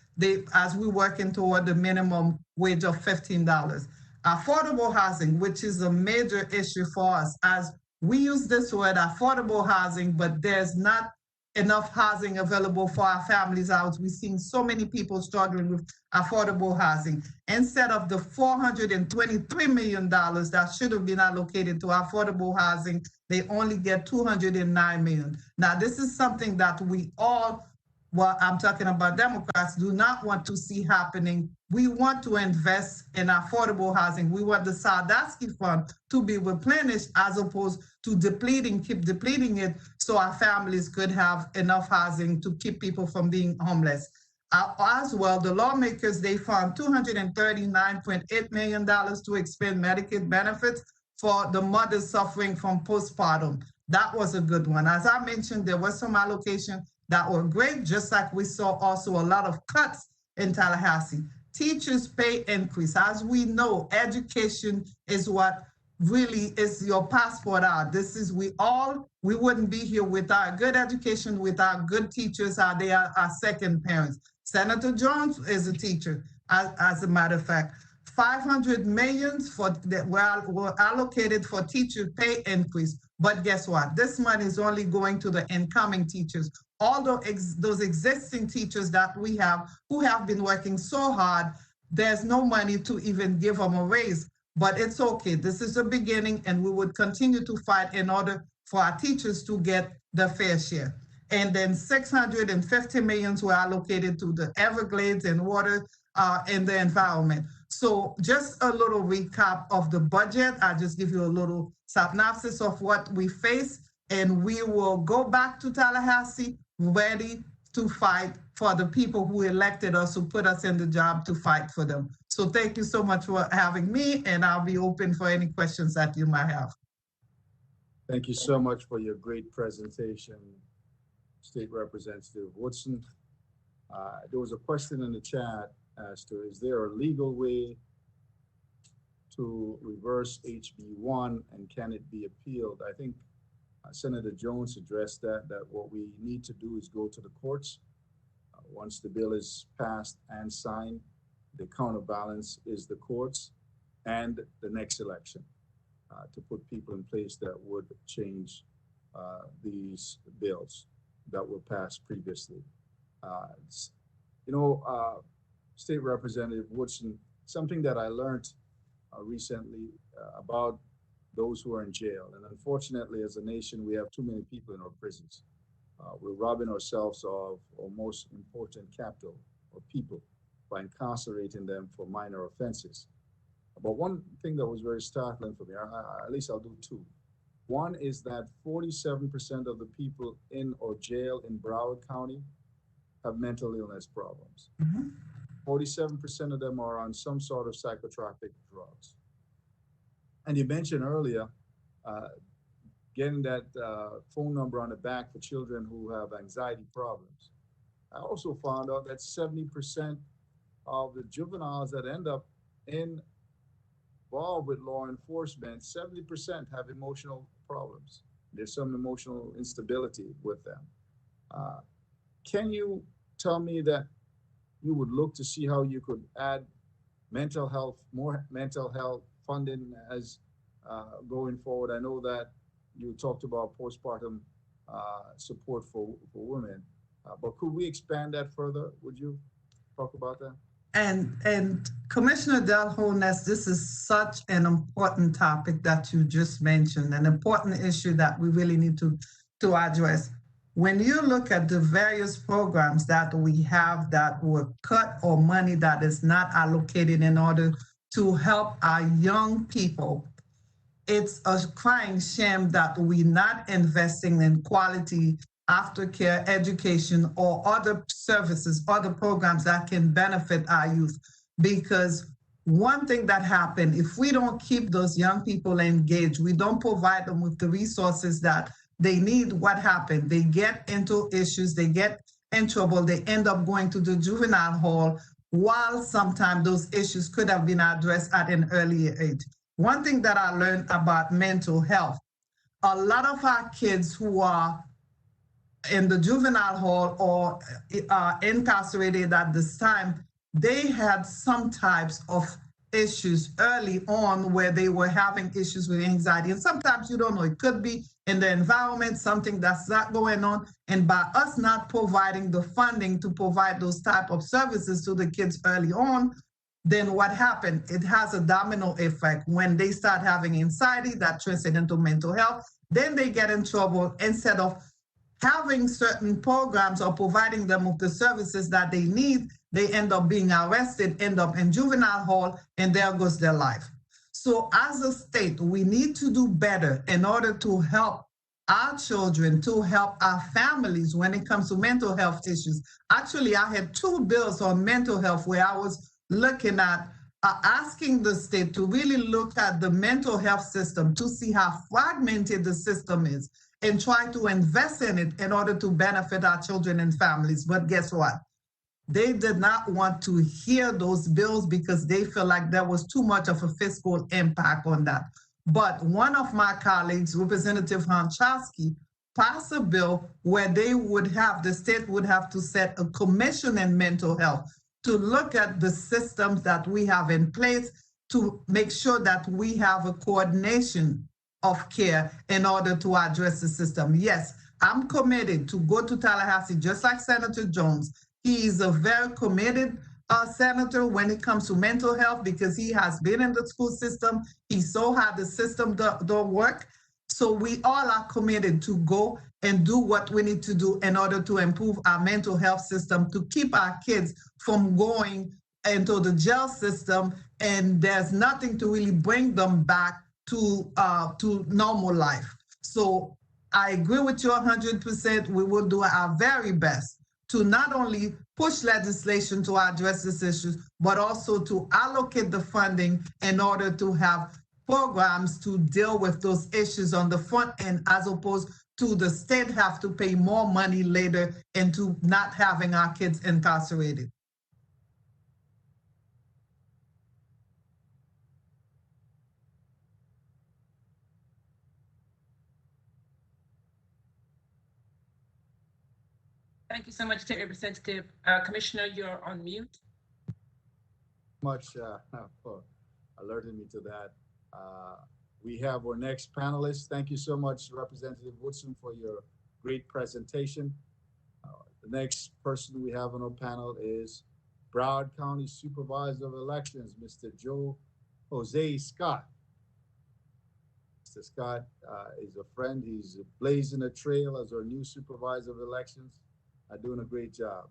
we working toward the minimum wage of $15. Affordable housing, which is a major issue for us, as we use this word affordable housing, but there's not enough housing available for our families out. We've seen so many people struggling with affordable housing. Instead of the $423 million that should have been allocated to affordable housing, they only get $209 million. Now, this is something that we all, well, I'm talking about Democrats, do not want to see happening. We want to invest in affordable housing. We want the Sardasky Fund to be replenished as opposed to keep depleting it, so our families could have enough housing to keep people from being homeless. As well, the lawmakers, they found $239.8 million to expand Medicaid benefits for the mothers suffering from postpartum. That was a good one. As I mentioned, there was some allocation that were great, just like we saw also a lot of cuts in Tallahassee. Teachers' pay increase. As we know, education is what really is your passport out. We wouldn't be here without good education, without good teachers. They are our second parents. Senator Jones is a teacher, as a matter of fact. 500 million were allocated for teacher pay increase. But guess what? This money is only going to the incoming teachers. Although those existing teachers that we have who have been working so hard, there's no money to even give them a raise. But it's okay. This is the beginning, and we would continue to fight in order for our teachers to get the fair share. And then 650 million were allocated to the Everglades and water and the environment. So just a little recap of the budget. I'll just give you a little synopsis of what we face, and we will go back to Tallahassee ready to fight for the people who elected us, who put us in the job to fight for them. So thank you so much for having me, and I'll be open for any questions that you might have. Thank you so much for your great presentation, State Representative Woodson. There was a question in the chat as to, is there a legal way to reverse HB1 and can it be appealed? I think Senator Jones addressed that what we need to do is go to the courts. Once the bill is passed and signed, the counterbalance is the courts and the next election to put people in place that would change these bills that were passed previously. Uh, you know, State Representative Woodson, something that I learned recently about those who are in jail. And unfortunately, as a nation, we have too many people in our prisons. We're robbing ourselves of our most important capital, or people, by incarcerating them for minor offenses. But one thing that was very startling for me, at least I'll do two. One is that 47% of the people in or jail in Broward County have mental illness problems. 47% of them are on some sort of psychotropic drugs. And you mentioned earlier uh, getting that phone number on the back for children who have anxiety problems. I also found out that 70% of the juveniles that end up involved with law enforcement, 70% have emotional problems. There's some emotional instability with them. Uh, can you tell me that you would look to see how you could add mental health, more mental health funding as going forward? I know that you talked about postpartum support for women, but could we expand that further? Would you talk about that? And Commissioner Delhones, this is such an important topic that you just mentioned, an important issue that we really need to address. When you look at the various programs that we have that were cut, or money that is not allocated in order to help our young people, it's a crying shame that we're not investing in quality aftercare education or other services, other programs that can benefit our youth. Because one thing that happened, if we don't keep those young people engaged, we don't provide them with the resources that they need, what happened? They get into issues, they get in trouble, they end up going to the juvenile hall, while sometimes those issues could have been addressed at an earlier age. One thing that I learned about mental health, a lot of our kids who are in the juvenile hall or incarcerated at this time, they had some types of issues early on where they were having issues with anxiety. And sometimes you don't know, it could be in the environment, something that's not going on. And by us not providing the funding to provide those type of services to the kids early on, then what happened? It has a domino effect. When they start having anxiety, that translates into mental health, then they get in trouble. Instead of having certain programs or providing them with the services that they need, they end up being arrested, end up in juvenile hall, and there goes their life. So as a state, we need to do better in order to help our children, to help our families when it comes to mental health issues. Actually, I had two bills on mental health where I was looking at asking the state to really look at the mental health system to see how fragmented the system is and try to invest in it in order to benefit our children and families. But guess what? They did not want to hear those bills because they feel like there was too much of a fiscal impact on that. But one of my colleagues, Representative Hanchowski, passed a bill where the state would have to set a commission in mental health to look at the systems that we have in place to make sure that we have a coordination of care in order to address the system. Yes, I'm committed to go to Tallahassee, just like Senator Jones. He is a very committed senator when it comes to mental health because he has been in the school system. He saw how the system don't work. So we all are committed to go and do what we need to do in order to improve our mental health system, to keep our kids from going into the jail system, and there's nothing to really bring them back to normal life. So I agree with you 100%. We will do our very best to not only push legislation to address these issues, but also to allocate the funding in order to have programs to deal with those issues on the front end, as opposed to the state have to pay more money later into not having our kids incarcerated. Thank you so much to Representative Commissioner. You're on mute. Much for alerting me to that. We have our next panelist. Thank you so much, Representative Woodson, for your great presentation. The next person we have on our panel is Broward County Supervisor of Elections, Mr. Joe Jose Scott. Mr. Scott is a friend. He's blazing a trail as our new Supervisor of Elections, doing a great job.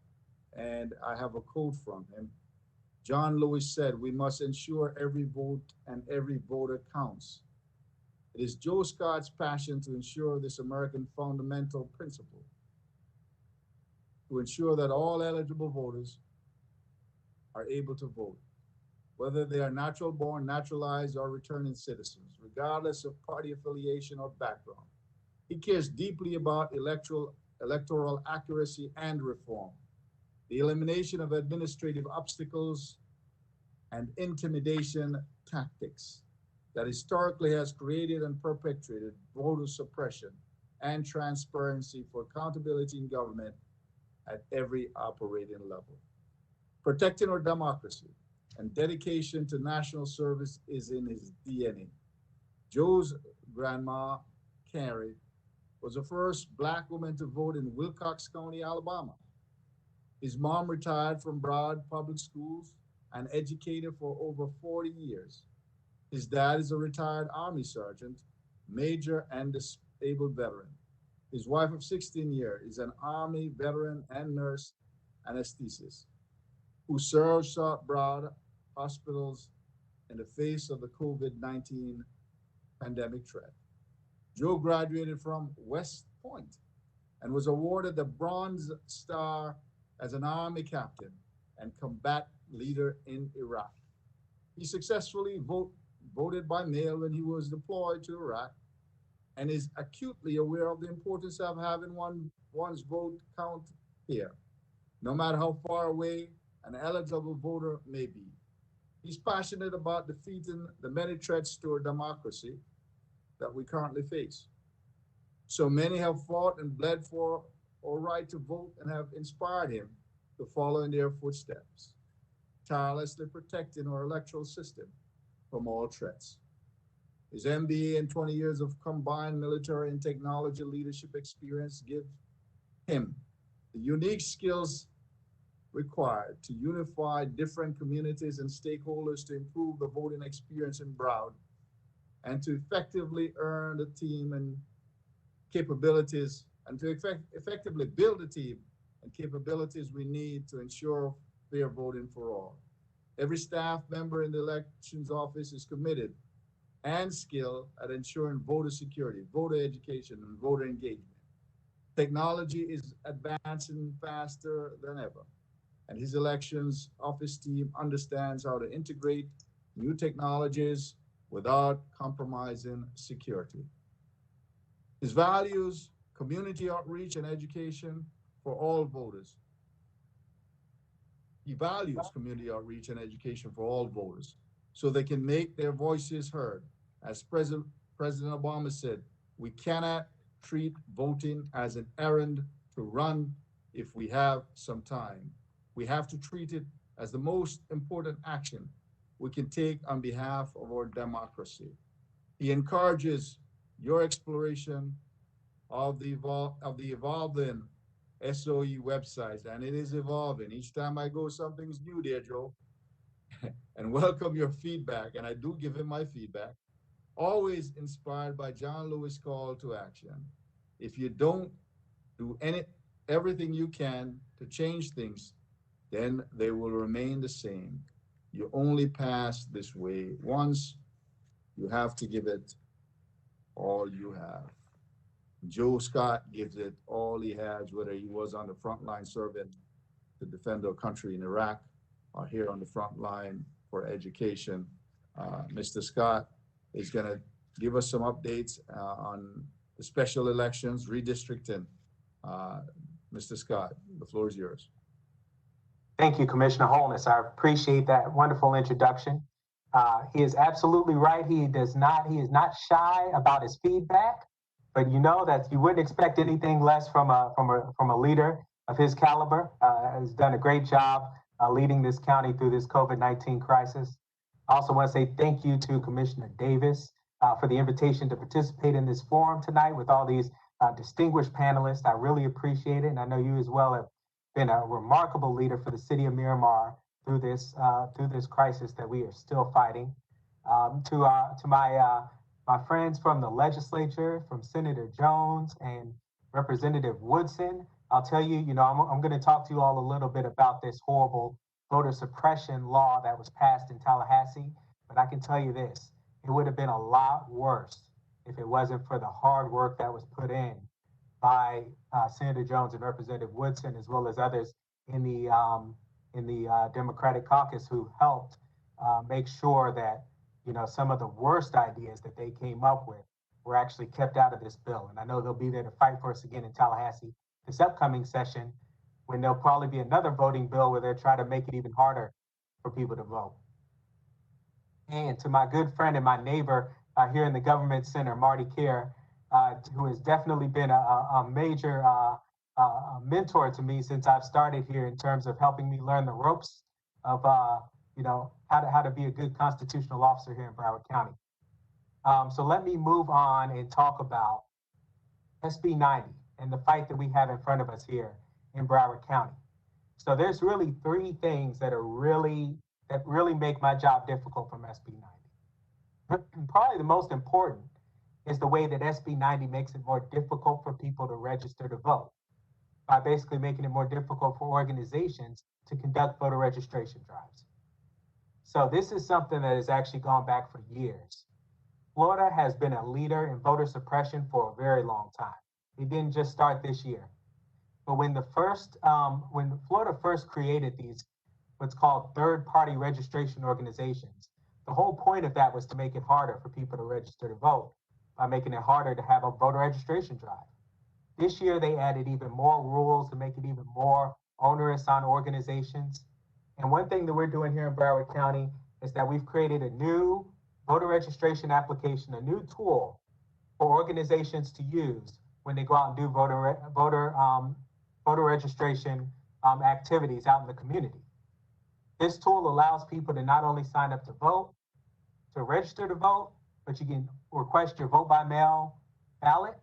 And I have a quote from him. John Lewis said, "We must ensure every vote and every voter counts." It is Joe Scott's passion to ensure this American fundamental principle, to ensure that all eligible voters are able to vote, whether they are natural born, naturalized, or returning citizens, regardless of party affiliation or background. He cares deeply about electoral accuracy and reform, the elimination of administrative obstacles and intimidation tactics that historically has created and perpetuated voter suppression and transparency for accountability in government at every operating level. Protecting our democracy and dedication to national service is in his DNA. Joe's grandma, Carrie, was the first Black woman to vote in Wilcox County, Alabama. His mom retired from Broward Public Schools and educated for over 40 years. His dad is a retired Army sergeant, major, and disabled veteran. His wife of 16 years is an Army veteran and nurse anesthetist who serves Broward hospitals in the face of the COVID-19 pandemic threat. Joe graduated from West Point and was awarded the Bronze Star as an Army captain and combat leader in Iraq. He successfully voted by mail when he was deployed to Iraq and is acutely aware of the importance of having one's vote count here, no matter how far away an eligible voter may be. He's passionate about defeating the many threats to our democracy that we currently face. So many have fought and bled for our right to vote and have inspired him to follow in their footsteps, tirelessly protecting our electoral system from all threats. His MBA and 20 years of combined military and technology leadership experience give him the unique skills required to unify different communities and stakeholders to improve the voting experience in Broward and to effectively earn the team and capabilities and to effectively build the team and capabilities we need to ensure fair voting for all. Every staff member in the elections office is committed and skilled at ensuring voter security, voter education, and voter engagement. Technology is advancing faster than ever, and his elections office team understands how to integrate new technologies without compromising security. His values, community outreach and education for all voters. He values community outreach and education for all voters so they can make their voices heard. As President Obama said, we cannot treat voting as an errand to run if we have some time. We have to treat it as the most important action we can take on behalf of our democracy. He encourages your exploration of the evolving SOE websites, and it is evolving. Each time I go, something's new there, Joe. And welcome your feedback, and I do give him my feedback. Always inspired by John Lewis' call to action. If you don't do everything you can to change things, then they will remain the same. You only pass this way once. You have to give it all you have. Joe Scott gives it all he has, whether he was on the front line serving to defend our country in Iraq or here on the front line for education. Mr. Scott is going to give us some updates on the special elections, redistricting. Mr. Scott, the floor is yours. Thank you, Commissioner Holness. I appreciate that wonderful introduction. He is absolutely right. He is not shy about his feedback, but you know that you wouldn't expect anything less from a leader of his caliber, has done a great job leading this county through this COVID-19 crisis. I also want to say thank you to Commissioner Davis for the invitation to participate in this forum tonight with all these distinguished panelists. I really appreciate it, and I know you as well have been a remarkable leader for the city of Miramar through this crisis that we are still fighting. To my friends from the legislature, from Senator Jones and Representative Woodson, I'll tell you, I'm going to talk to you all a little bit about this horrible voter suppression law that was passed in Tallahassee. But I can tell you this, it would have been a lot worse if it wasn't for the hard work that was put in by Senator Jones and Representative Woodson, as well as others in the Democratic caucus who helped make sure that some of the worst ideas that they came up with were actually kept out of this bill. And I know they'll be there to fight for us again in Tallahassee this upcoming session, when there'll probably be another voting bill where they're trying to make it even harder for people to vote. And to my good friend and my neighbor here in the Government Center, Marty Kerr, who has definitely been a major mentor to me since I've started here in terms of helping me learn the ropes of how to be a good constitutional officer here in Broward County. So let me move on and talk about SB 90 and the fight that we have in front of us here in Broward County. So there's really three things that really make my job difficult from SB 90. Probably the most important is the way that SB 90 makes it more difficult for people to register to vote, by basically making it more difficult for organizations to conduct voter registration drives. So this is something that has actually gone back for years. Florida has been a leader in voter suppression for a very long time. It didn't just start this year. But when Florida first created these, what's called third-party registration organizations, the whole point of that was to make it harder for people to register to vote by making it harder to have a voter registration drive. This year, they added even more rules to make it even more onerous on organizations. And one thing that we're doing here in Broward County is that we've created a new voter registration application, a new tool for organizations to use when they go out and do voter registration activities out in the community. This tool allows people to not only sign up to vote, to register to vote, but you can request your vote by mail ballot,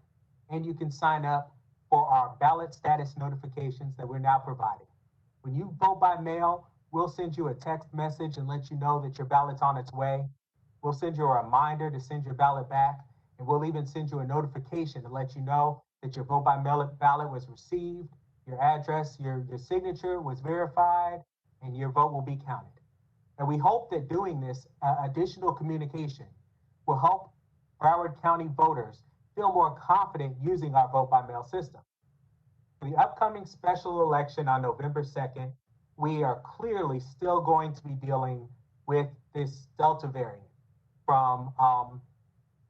and you can sign up for our ballot status notifications that we're now providing. When you vote by mail, we'll send you a text message and let you know that your ballot's on its way. We'll send you a reminder to send your ballot back, and we'll even send you a notification to let you know that your vote by mail ballot was received, your address, your signature was verified, and your vote will be counted. And we hope that doing this additional communication will help Broward County voters feel more confident using our vote by mail system. For the upcoming special election on November 2nd, we are clearly still going to be dealing with this Delta variant for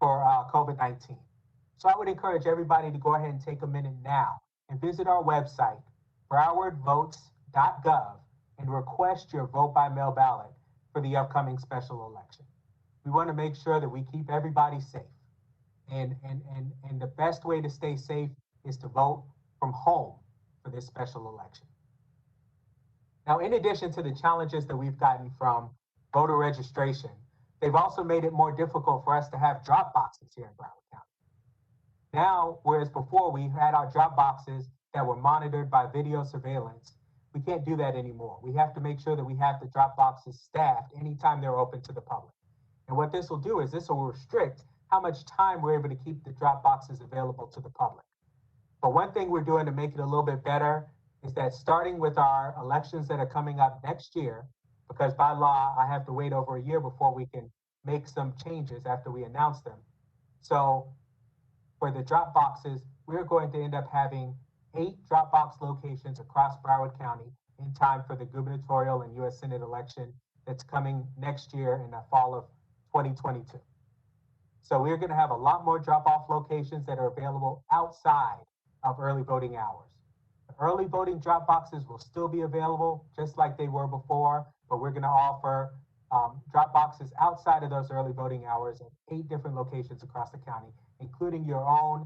COVID-19. So I would encourage everybody to go ahead and take a minute now and visit our website, MiramarFL.gov, and request your vote by mail ballot for the upcoming special election. We want to make sure that we keep everybody safe. And the best way to stay safe is to vote from home for this special election. Now, in addition to the challenges that we've gotten from voter registration, they've also made it more difficult for us to have drop boxes here in Broward County. Now, whereas before we had our drop boxes that were monitored by video surveillance, we can't do that anymore. We have to make sure that we have the drop boxes staffed anytime they're open to the public. And what this will do is this will restrict how much time we're able to keep the drop boxes available to the public. But one thing we're doing to make it a little bit better is that starting with our elections that are coming up next year, because by law, I have to wait over a year before we can make some changes after we announce them. So for the drop boxes, we're going to end up having 8 drop box locations across Broward County in time for the gubernatorial and U.S. Senate election that's coming next year in the fall of 2022. So we're going to have a lot more drop-off locations that are available outside of early voting hours. The early voting drop boxes will still be available just like they were before, but we're going to offer drop boxes outside of those early voting hours at 8 different locations across the county, including your own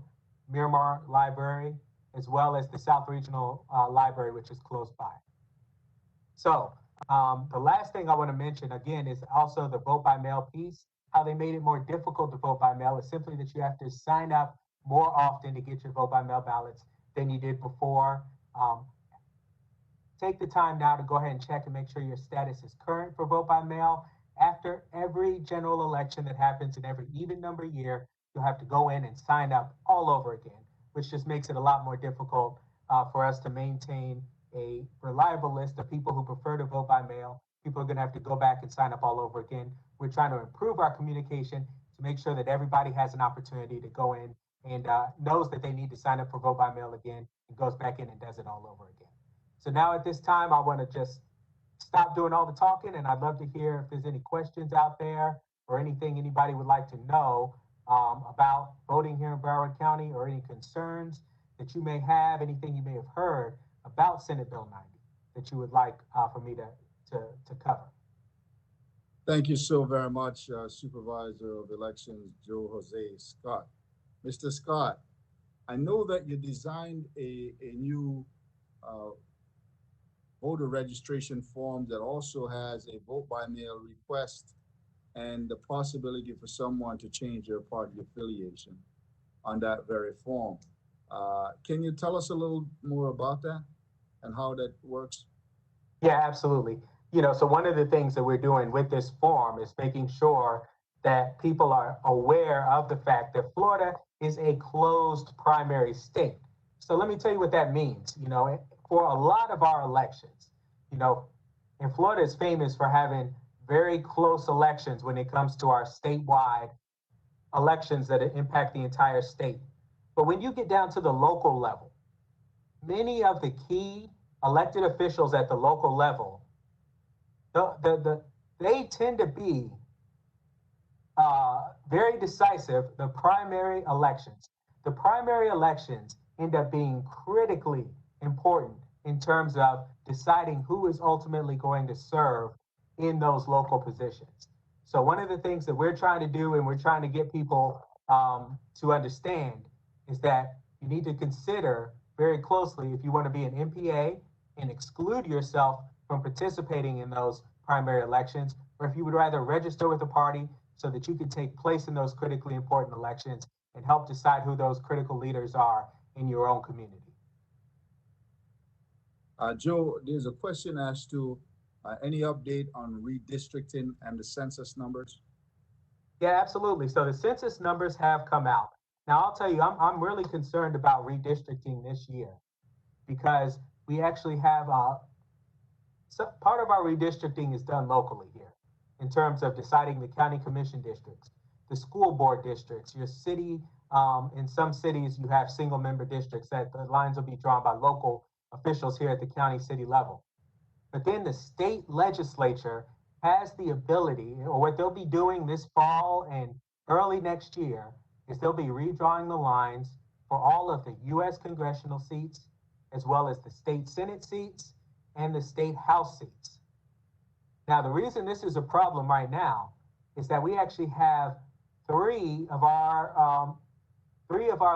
Miramar Library, as well as the South Regional Library, which is close by. So the last thing I want to mention again is also the vote by mail piece. How they made it more difficult to vote by mail is simply that you have to sign up more often to get your vote by mail ballots than you did before. Take the time now to go ahead and check and make sure your status is current for vote by mail. After every general election that happens in every even number year, you'll have to go in and sign up all over again, which just makes it a lot more difficult for us to maintain a reliable list of people who prefer to vote by mail. People are going to have to go back and sign up all over again. We're trying to improve our communication to make sure that everybody has an opportunity to go in and knows that they need to sign up for vote by mail again and goes back in and does it all over again. So now at this time, I want to just stop doing all the talking, and I'd love to hear if there's any questions out there or anything anybody would like to know about voting here in Broward County, or any concerns that you may have, anything you may have heard about Senate Bill 90 that you would like for me to cover. Thank you so very much, Supervisor of Elections Joe Jose Scott. Mr. Scott, I know that you designed a new voter registration form that also has a vote by mail request and the possibility for someone to change their party affiliation on that very form. Can you tell us a little more about that and how that works? Yeah, absolutely. You know, so one of the things that we're doing with this form is making sure that people are aware of the fact that Florida is a closed primary state. So let me tell you what that means. You know, for a lot of our elections, you know, and Florida is famous for having very close elections when it comes to our statewide elections that impact the entire state. But when you get down to the local level, many of the key elected officials at the local level, they tend to be very decisive. The primary elections end up being critically important in terms of deciding who is ultimately going to serve in those local positions. So one of the things that we're trying to do, and we're trying to get people to understand, is that you need to consider very closely if you want to be an MPA and exclude yourself from participating in those primary elections, or if you would rather register with a party so that you can take place in those critically important elections and help decide who those critical leaders are in your own community. Joe, there's a question as to any update on redistricting and the census numbers? Yeah, absolutely. So the census numbers have come out. Now, I'll tell you, I'm really concerned about redistricting this year, because we actually have part of our redistricting is done locally here in terms of deciding the county commission districts, the school board districts, your city. In some cities, you have single member districts that the lines will be drawn by local officials here at the county city level. But then the state legislature has the ability, or what they'll be doing this fall and early next year, is they'll be redrawing the lines for all of the US congressional seats, as well as the state Senate seats and the state House seats. Now, the reason this is a problem right now is that we actually have three of our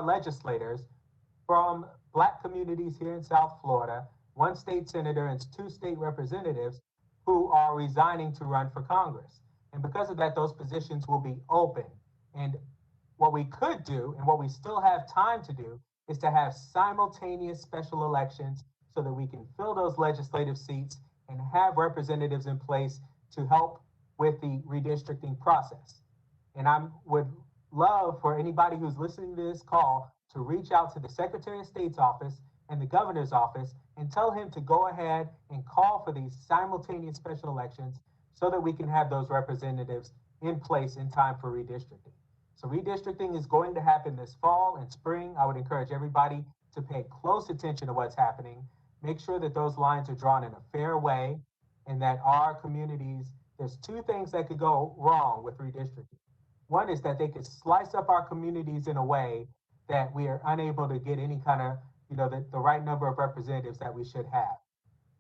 legislators from Black communities here in South Florida, one state senator and two state representatives, who are resigning to run for Congress. And because of that, those positions will be open. And what we could do, and what we still have time to do, is to have simultaneous special elections so that we can fill those legislative seats and have representatives in place to help with the redistricting process. And I would love for anybody who's listening to this call to reach out to the Secretary of State's office and the governor's office and tell him to go ahead and call for these simultaneous special elections so that we can have those representatives in place in time for redistricting. So redistricting is going to happen this fall and spring. I would encourage everybody to pay close attention to what's happening. Make sure that those lines are drawn in a fair way, and that our communities, there's two things that could go wrong with redistricting. One is that they could slice up our communities in a way that we are unable to get any kind of, the right number of representatives that we should have.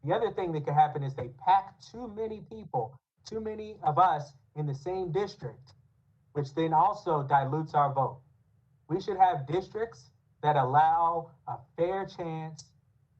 The other thing that could happen is they pack too many people, too many of us in the same district, which then also dilutes our vote. We should have districts that allow a fair chance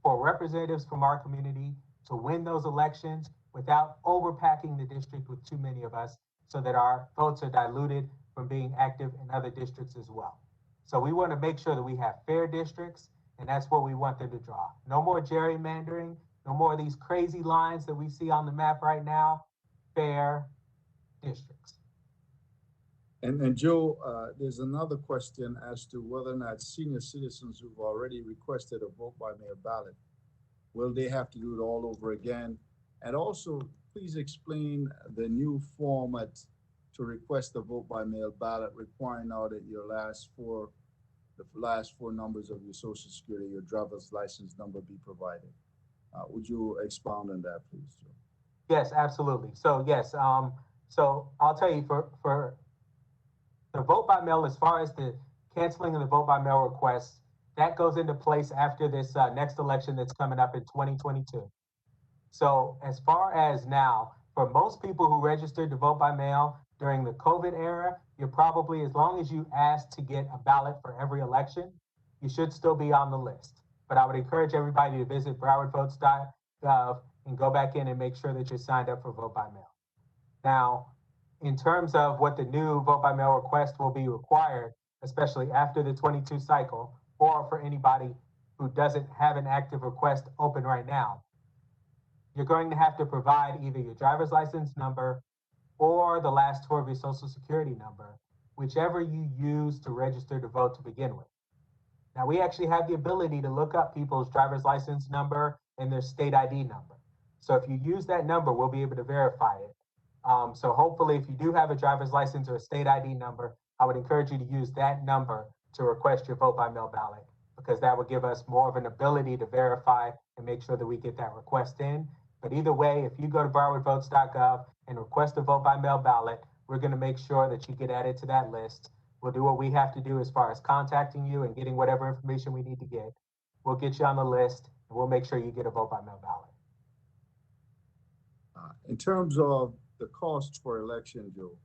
for representatives from our community to win those elections without overpacking the district with too many of us so that our votes are diluted from being active in other districts as well. So we want to make sure that we have fair districts, and that's what we want them to draw. No more gerrymandering, no more of these crazy lines that we see on the map right now. Fair districts. And Joe, there's another question as to whether or not senior citizens who've already requested a vote by mail ballot, will they have to do it all over again? And also, please explain the new format to request a vote by mail ballot, requiring now that the last four numbers of your social security, your driver's license number be provided. Would you expound on that, please, Joe? Yes, absolutely. So yes, so I'll tell you for the vote by mail, as far as the canceling of the vote by mail requests, that goes into place after this next election that's coming up in 2022. So as far as now, for most people who registered to vote by mail during the COVID era, you're probably, as long as you ask to get a ballot for every election, you should still be on the list. But I would encourage everybody to visit MiramarFL.gov and go back in and make sure that you're signed up for vote by mail. Now, in terms of what the new vote by mail request will be required, especially after the 22 cycle, or for anybody who doesn't have an active request open right now, you're going to have to provide either your driver's license number or the last four of your social security number, whichever you use to register to vote to begin with. Now, we actually have the ability to look up people's driver's license number and their state ID number. So if you use that number, we'll be able to verify it. So hopefully, if you do have a driver's license or a state ID number, I would encourage you to use that number to request your vote by mail ballot, because that would give us more of an ability to verify and make sure that we get that request in. But either way, if you go to borrowedvotes.gov and request a vote by mail ballot, we're going to make sure that you get added to that list. We'll do what we have to do as far as contacting you and getting whatever information we need to get. We'll get you on the list, and we'll make sure you get a vote by mail ballot. In terms of the cost for election, Joe,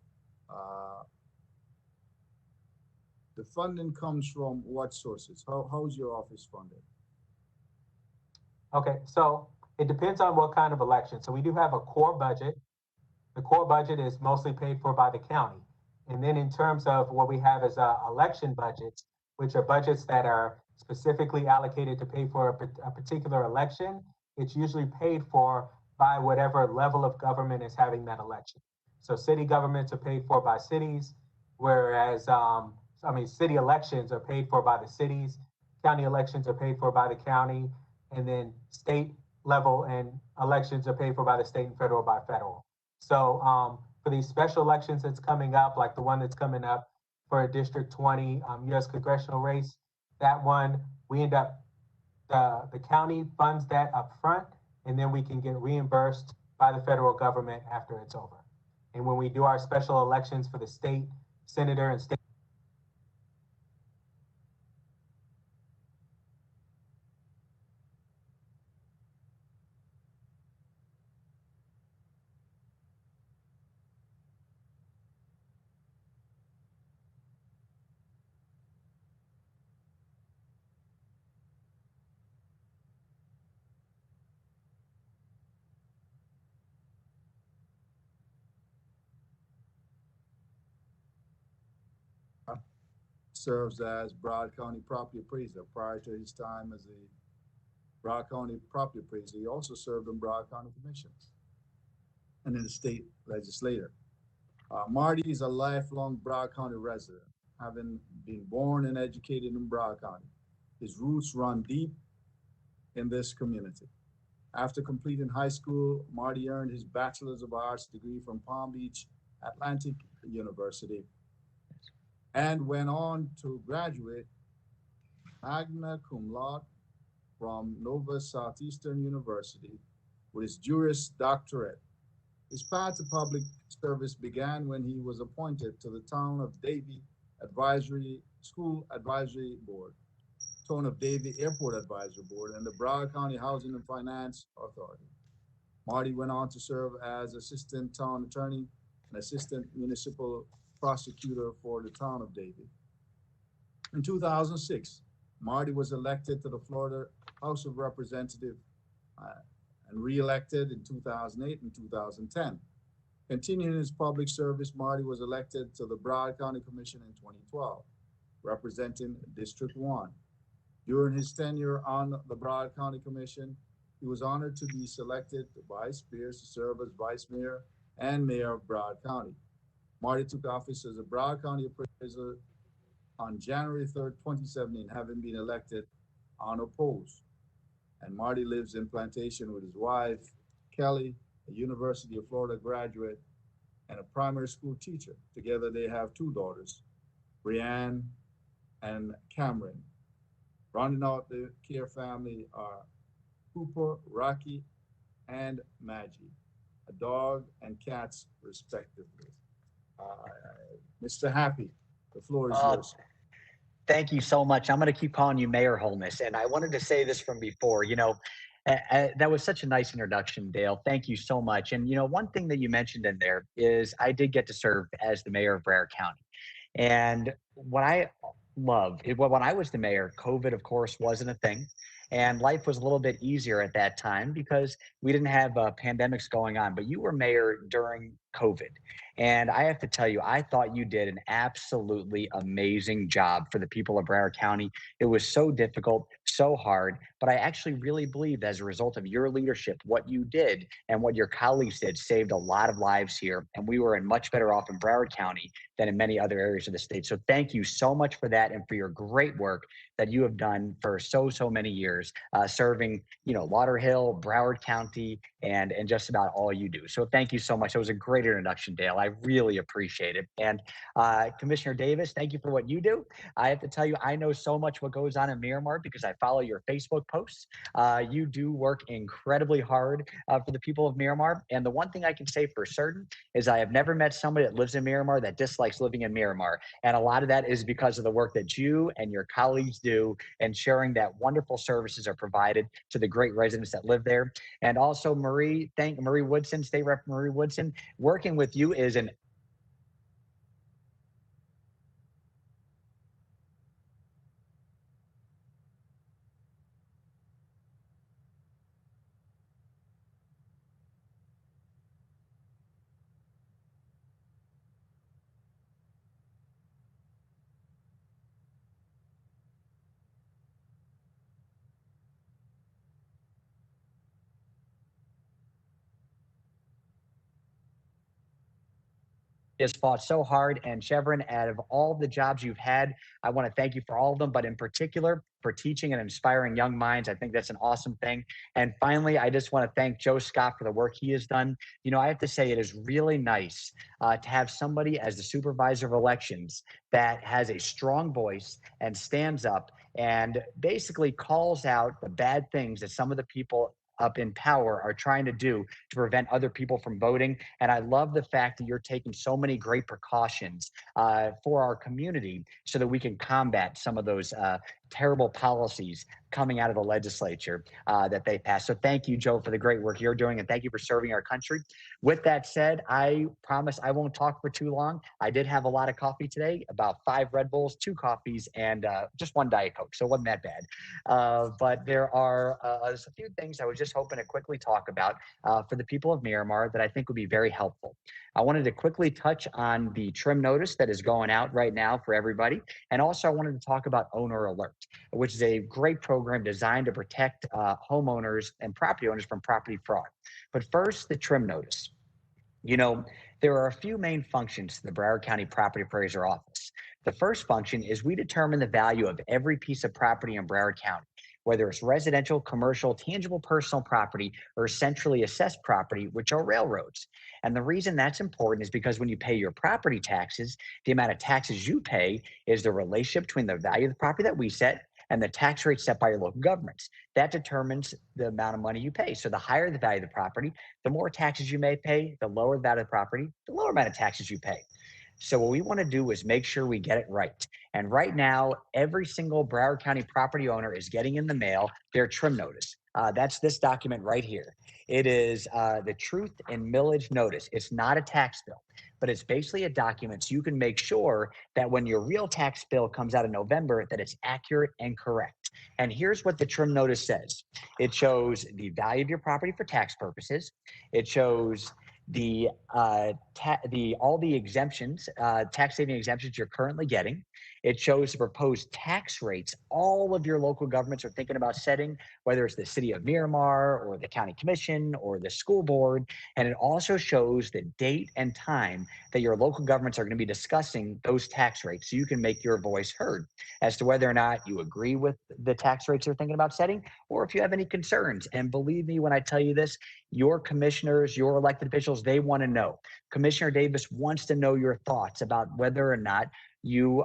the funding comes from what sources? How is your office funded? Okay, so it depends on what kind of election. So we do have a core budget. The core budget is mostly paid for by the county. And then in terms of what we have as election budgets, which are budgets that are specifically allocated to pay for a particular election, it's usually paid for by whatever level of government is having that election. So city governments are paid for by cities, whereas, city elections are paid for by the cities, county elections are paid for by the county, and then state level and elections are paid for by the state and federal by federal. So for these special elections that's coming up, like the one that's coming up for a District 20 U.S. congressional race, that one, we end up, the county funds that up front, and then we can get reimbursed by the federal government after it's over. And when we do our special elections for the state senator and state serves as Broward County property appraiser. Prior to his time as a Broward County property appraiser, he also served on Broward County commissions and in the state legislature. Marty is a lifelong Broward County resident, having been born and educated in Broward County. His roots run deep in this community. After completing high school, Marty earned his Bachelor's of Arts degree from Palm Beach Atlantic University and went on to graduate magna cum laude from Nova Southeastern University with his Juris Doctorate. His path to public service began when he was appointed to the Town of Davie School Advisory Board, Town of Davie Airport Advisory Board, and the Broward County Housing and Finance Authority. Marty went on to serve as Assistant Town Attorney and Assistant Municipal Prosecutor for the Town of Davie. In 2006, Marty was elected to the Florida House of Representatives uh, and re-elected in 2008 and 2010. Continuing his public service, Marty was elected to the Broward County Commission in 2012, representing District 1. During his tenure on the Broward County Commission, he was honored to be selected by Spears to serve as Vice Mayor and Mayor of Broward County. Marty took office as a Broward County appraiser on January 3rd, 2017, having been elected unopposed. And Marty lives in Plantation with his wife, Kelly, a University of Florida graduate, and a primary school teacher. Together, they have two daughters, Brianne and Cameron. Rounding out the Care family are Cooper, Rocky, and Maggie, a dog and cats, respectively. Uh, Mr. Happy, the floor is yours. Thank you so much. I'm going to keep calling you Mayor Holness. And I wanted to say this from before, that was such a nice introduction, Dale. Thank you so much. And, one thing that you mentioned in there is I did get to serve as the mayor of Broward County. And what I love, when I was the mayor, COVID, of course, wasn't a thing. And life was a little bit easier at that time because we didn't have pandemics going on. But you were mayor during COVID. And I have to tell you, I thought you did an absolutely amazing job for the people of Broward County. It was so difficult, so hard, but I actually really believe as a result of your leadership, what you did and what your colleagues did saved a lot of lives here. And we were in much better off in Broward County than in many other areas of the state. So thank you so much for that and for your great work that you have done for so many years, serving, Lauderhill, Broward County, and just about all you do. So thank you so much. It was a great introduction, Dale. I really appreciate it. And Commissioner Davis, thank you for what you do. I have to tell you, I know so much what goes on in Miramar because I follow your Facebook posts. You do work incredibly hard for the people of Miramar. And the one thing I can say for certain is I have never met somebody that lives in Miramar that dislikes living in Miramar. And a lot of that is because of the work that you and your colleagues do, ensuring that wonderful services are provided to the great residents that live there. And also Marie Woodson, State Rep Marie Woodson, working with you is an has fought so hard. And Chevron, out of all the jobs you've had, I want to thank you for all of them, but in particular for teaching and inspiring young minds. I think that's an awesome thing. And finally, I just want to thank Joe Scott for the work he has done. I have to say it is really nice to have somebody as the supervisor of elections that has a strong voice and stands up and basically calls out the bad things that some of the people up in power are trying to do to prevent other people from voting. And I love the fact that you're taking so many great precautions for our community so that we can combat some of those terrible policies coming out of the legislature that they passed. So thank you, Joe, for the great work you're doing, and thank you for serving our country. With that said, I promise I won't talk for too long. I did have a lot of coffee today, about 5 Red Bulls, 2 coffees, and just 1 Diet Coke, so it wasn't that bad. But there are a few things I was just hoping to quickly talk about for the people of Miramar that I think would be very helpful. I wanted to quickly touch on the trim notice that is going out right now for everybody. And also I wanted to talk about Owner Alert, which is a great program designed to protect homeowners and property owners from property fraud. But first, the trim notice. There are a few main functions to the Broward County Property Appraiser Office. The first function is we determine the value of every piece of property in Broward County, whether it's residential, commercial, tangible personal property, or centrally assessed property, which are railroads. And the reason that's important is because when you pay your property taxes, the amount of taxes you pay is the relationship between the value of the property that we set and the tax rate set by your local governments. That determines the amount of money you pay. So the higher the value of the property, the more taxes you may pay, the lower the value of the property, the lower amount of taxes you pay. So what we want to do is make sure we get it right. And right now, every single Broward County property owner is getting in the mail their trim notice. That's this document right here. It is the truth and millage notice. It's not a tax bill. but it's basically a document so you can make sure that when your real tax bill comes out in November, that it's accurate and correct. And here's what the trim notice says. It shows the value of your property for tax purposes. It shows all the exemptions, tax saving exemptions you're currently getting. It shows the proposed tax rates all of your local governments are thinking about setting, whether it's the City of Miramar or the County Commission or the school board. And it also shows the date and time that your local governments are going to be discussing those tax rates so you can make your voice heard as to whether or not you agree with the tax rates they're thinking about setting or if you have any concerns. And believe me when I tell you this, your commissioners, your elected officials, they want to know. Commissioner Davis wants to know your thoughts about whether or not you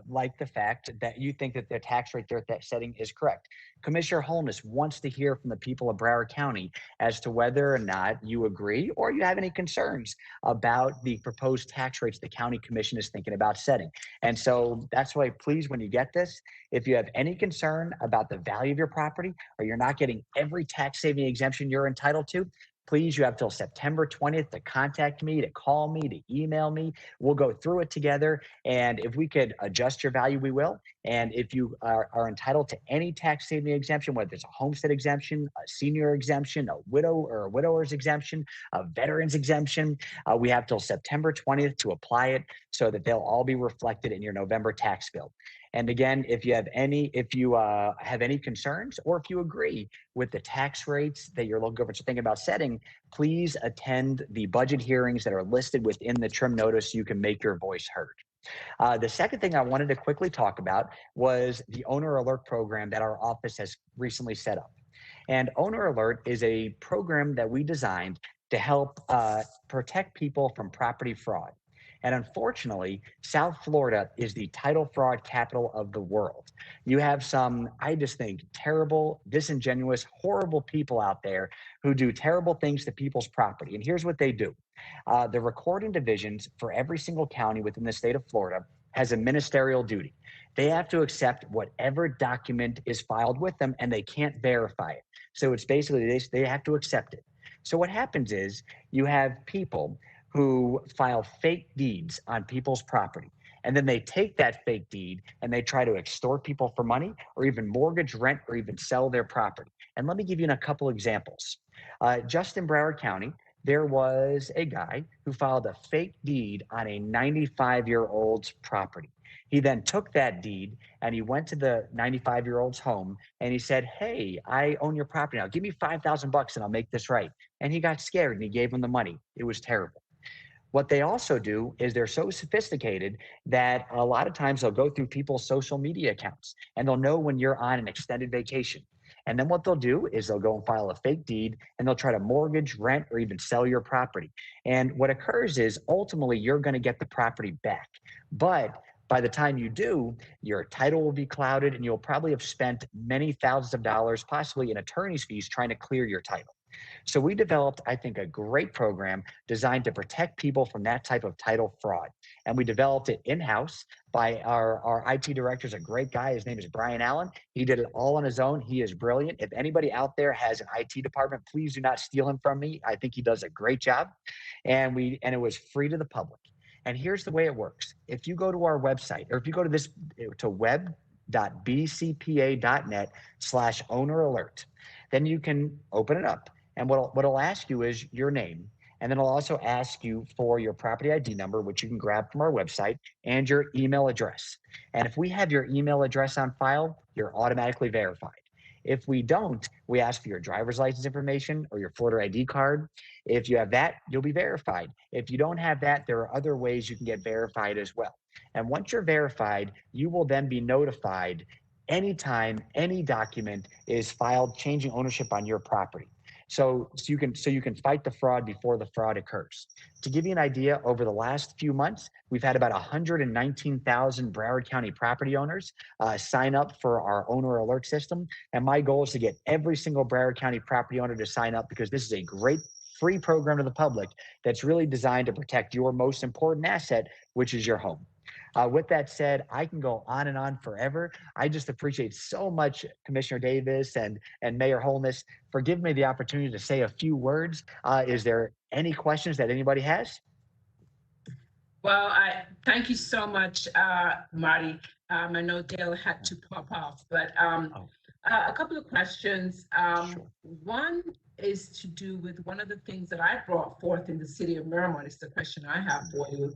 like the fact that you think that the tax rate they're setting is correct. Commissioner Holness wants to hear from the people of Broward County as to whether or not you agree or you have any concerns about the proposed tax rates the county commission is thinking about setting. And so that's why, please, when you get this, if you have any concern about the value of your property or you're not getting every tax saving exemption you're entitled to, please, you have till September 20th to contact me, to call me, to email me. We'll go through it together. And if we could adjust your value, we will. And if you are entitled to any tax saving exemption, whether it's a homestead exemption, a senior exemption, a widow or a widower's exemption, a veteran's exemption, we have till September 20th to apply it so that they'll all be reflected in your November tax bill. And again, if you have any concerns or if you agree with the tax rates that your local governments are thinking about setting, please attend the budget hearings that are listed within the trim notice so you can make your voice heard. The second thing I wanted to quickly talk about was the Owner Alert program that our office has recently set up. And Owner Alert is a program that we designed to help protect people from property fraud. And unfortunately, South Florida is the title fraud capital of the world. You have some, I just think, terrible, disingenuous, horrible people out there who do terrible things to people's property. And here's what they do. The recording divisions for every single county within the state of Florida has a ministerial duty. They have to accept whatever document is filed with them and they can't verify it. So it's basically they have to accept it. So what happens is you have people who file fake deeds on people's property. And then they take that fake deed and they try to extort people for money or even mortgage, rent, or even sell their property. And let me give you a couple examples. Just in Broward County, there was a guy who filed a fake deed on a 95-year-old's property. He then took that deed and he went to the 95-year-old's home and he said, "Hey, I own your property now. Give me $5,000 and I'll make this right." And he got scared and he gave him the money. It was terrible. What they also do is they're so sophisticated that a lot of times they'll go through people's social media accounts and they'll know when you're on an extended vacation. And then what they'll do is they'll go and file a fake deed and they'll try to mortgage, rent, or even sell your property. And what occurs is ultimately you're going to get the property back. But by the time you do, your title will be clouded and you'll probably have spent many thousands of dollars, possibly in attorney's fees, trying to clear your title. So we developed, I think, a great program designed to protect people from that type of title fraud. And we developed it in-house by our IT director is a great guy. His name is Brian Allen. He did it all on his own. He is brilliant. If anybody out there has an IT department, please do not steal him from me. I think he does a great job. And it was free to the public. And here's the way it works. If you go to our website, or if you go to web.bcpa.net/owner alert, then you can open it up. And what it'll ask you is your name. And then it'll also ask you for your property ID number, which you can grab from our website, and your email address. And if we have your email address on file, you're automatically verified. If we don't, we ask for your driver's license information or your Florida ID card. If you have that, you'll be verified. If you don't have that, there are other ways you can get verified as well. And once you're verified, you will then be notified anytime any document is filed changing ownership on your property. So you can fight the fraud before the fraud occurs. To give you an idea, over the last few months, we've had about 119,000 Broward County property owners sign up for our owner alert system. And my goal is to get every single Broward County property owner to sign up because this is a great free program to the public that's really designed to protect your most important asset, which is your home. With that said, I can go on and on forever. I just appreciate so much Commissioner Davis and Mayor Holness for giving me the opportunity to say a few words. Is there any questions that anybody has? Well, I thank you so much, Marty. I know Dale had to pop off, but Oh, a couple of questions. sure. One is to do with one of the things that I brought forth in the city of Miramar. It's the question I have for you.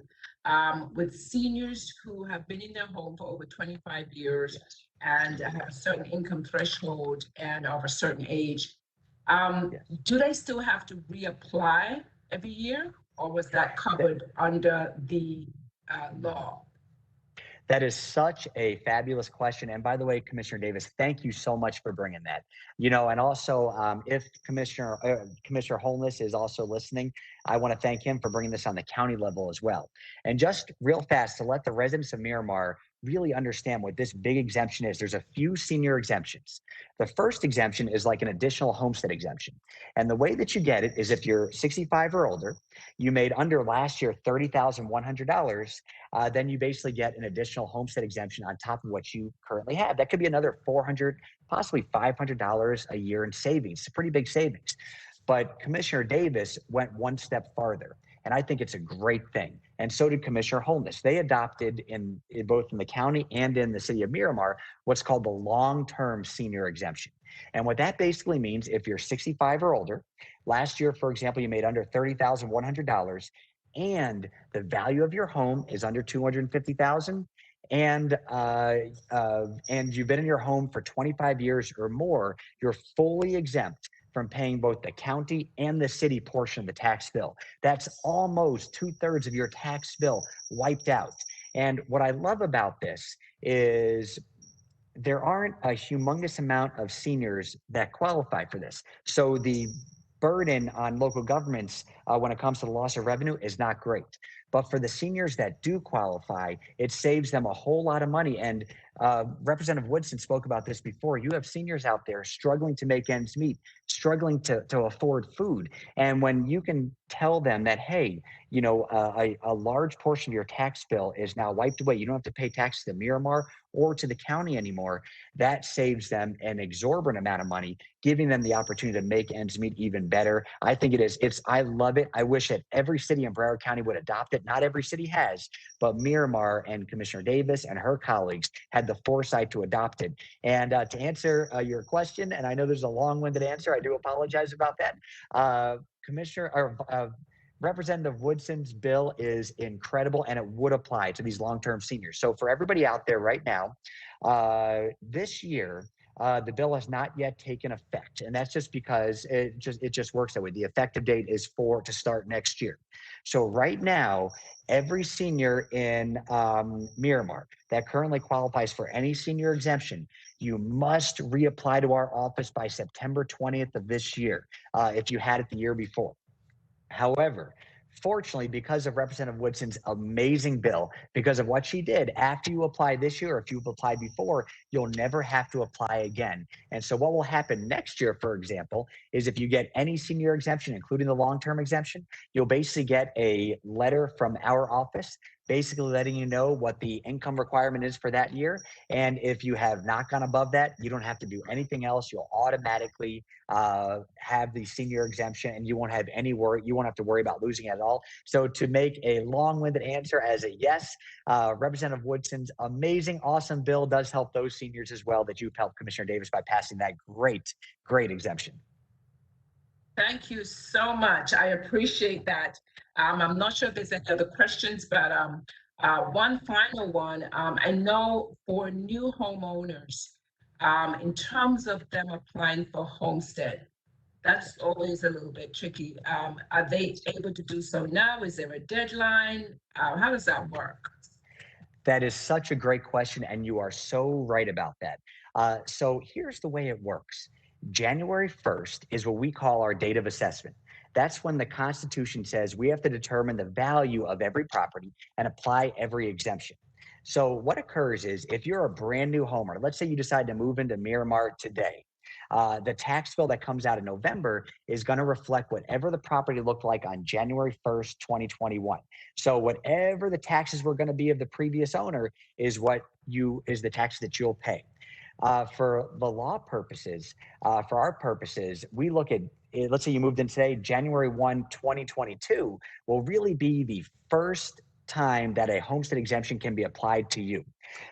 With seniors who have been in their home for over 25 years Yes. and have a certain income threshold and of a certain age, Yes. do they still have to reapply every year, or was that covered under the law? That is such a fabulous question. And by the way, Commissioner Davis, thank you so much for bringing that. You know, and also if Commissioner Holness is also listening, I want to thank him for bringing this on the county level as well. And just real fast to let the residents of Miramar really understand what this big exemption is. There's a few senior exemptions. The first exemption is like an additional homestead exemption. And the way that you get it is if you're 65 or older, you made under last year $30,100, then you basically get an additional homestead exemption on top of what you currently have. That could be another $400, possibly $500 a year in savings. It's a pretty big savings. But Commissioner Davis went one step farther, and I think it's a great thing. And so did Commissioner Holness. They adopted in both in the county and in the city of Miramar what's called the long-term senior exemption. And what that basically means, if you're 65 or older, last year, for example, you made under $30,100, and the value of your home is under 250,000, and you've been in your home for 25 years or more, you're fully exempt from paying both the county and the city portion of the tax bill. That's almost 2/3 of your tax bill wiped out. And what I love about this is there aren't a humongous amount of seniors that qualify for this. So the burden on local governments when it comes to the loss of revenue is not great. But for the seniors that do qualify, it saves them a whole lot of money. And Representative Woodson spoke about this before. You have seniors out there struggling to make ends meet, struggling to afford food. And when you can tell them that, hey, you know, a large portion of your tax bill is now wiped away, you don't have to pay tax to Miramar or to the county anymore, that saves them an exorbitant amount of money, giving them the opportunity to make ends meet even better. I think I love it. I wish that every city in Broward County would adopt it. Not every city has, but Miramar and Commissioner Davis and her colleagues had the foresight to adopt it. And to answer your question, and I know there's a long-winded answer, I do apologize about that. Commissioner or Representative Woodson's bill is incredible, and it would apply to these long-term seniors. So for everybody out there right now, this year, the bill has not yet taken effect, and that's just because it just works that way. The effective date is to start next year. So right now, every senior in Miramar that currently qualifies for any senior exemption, you must reapply to our office by September 20th of this year if you had it the year before. However, fortunately, because of Representative Woodson's amazing bill, because of what she did, after you apply this year, or if you've applied before, you'll never have to apply again. And so, what will happen next year, for example, is if you get any senior exemption, including the long term exemption, you'll basically get a letter from our office basically letting you know what the income requirement is for that year. And if you have not gone above that, you don't have to do anything else. You'll automatically have the senior exemption, and you won't have any worry. You won't have to worry about losing it at all. So to make a long-winded answer as a yes, Representative Woodson's amazing, awesome bill does help those seniors as well that you've helped Commissioner Davis by passing that great exemption. Thank you so much. I appreciate that. I'm not sure if there's any other questions, but one final one. I know for new homeowners, in terms of them applying for homestead, that's always a little bit tricky. Are they able to do so now? Is there a deadline? How does that work? That is such a great question, and you are so right about that. So here's the way it works. January 1st is what we call our date of assessment. That's when the Constitution says we have to determine the value of every property and apply every exemption. So what occurs is if you're a brand new homeowner, let's say you decide to move into Miramar today, the tax bill that comes out in November is going to reflect whatever the property looked like on January 1st, 2021. So whatever the taxes were going to be of the previous owner is the tax that you'll pay. For the law purposes, for our purposes, we look at, let's say you moved in today, January 1, 2022 will really be the first time that a homestead exemption can be applied to you.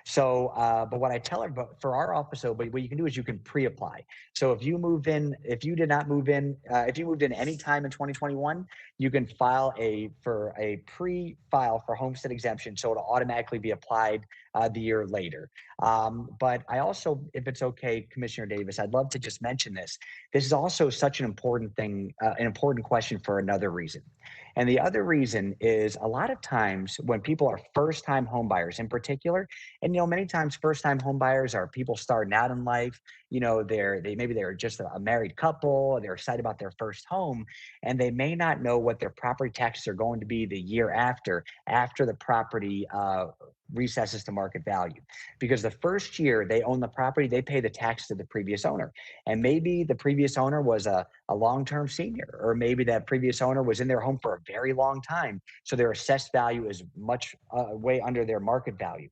So, but what I tell her, but for our office, so, but what you can do is you can pre-apply. So if you moved in, if you did not move in, if you moved in any time in 2021, you can file for a pre-file for homestead exemption. So it'll automatically be applied the year later. But I also, if it's okay, Commissioner Davis, I'd love to just mention this. This is also such an important thing, an important question for another reason. And the other reason is a lot of times when people are first-time homebuyers in particular, and many times first-time homebuyers are people starting out in life. Maybe they're just a married couple, they're excited about their first home, and they may not know what their property taxes are going to be the year after the property recesses to market value. Because the first year they own the property, they pay the tax to the previous owner. And maybe the previous owner was a long-term senior, or maybe that previous owner was in their home for a very long time. So their assessed value is much way under their market value.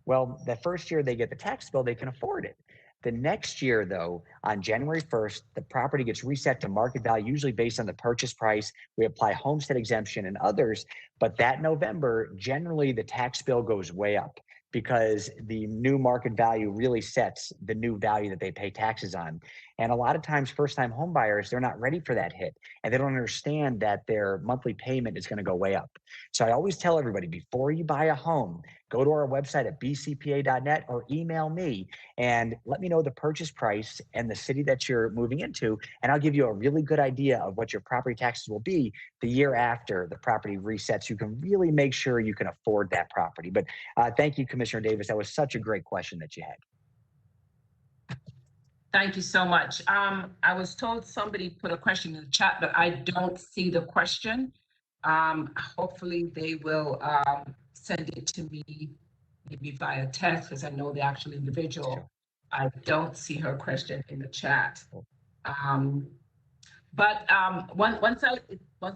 Well, the first year they get the tax bill, they can afford it. The next year, though, on January 1st, the property gets reset to market value, usually based on the purchase price. We apply homestead exemption and others, but that November, generally the tax bill goes way up because the new market value really sets the new value that they pay taxes on. And a lot of times, first-time home buyers, they're not ready for that hit, and they don't understand that their monthly payment is going to go way up. So I always tell everybody, before you buy a home, go to our website at bcpa.net or email me and let me know the purchase price and the city that you're moving into, and I'll give you a really good idea of what your property taxes will be the year after the property resets. You can really make sure you can afford that property. But thank you, Commissioner Davis. That was such a great question that you had. Thank you so much. I was told somebody put a question in the chat, but I don't see the question. Hopefully they will send it to me maybe via text, because I know the actual individual. Sure. I don't see her question in the chat. Once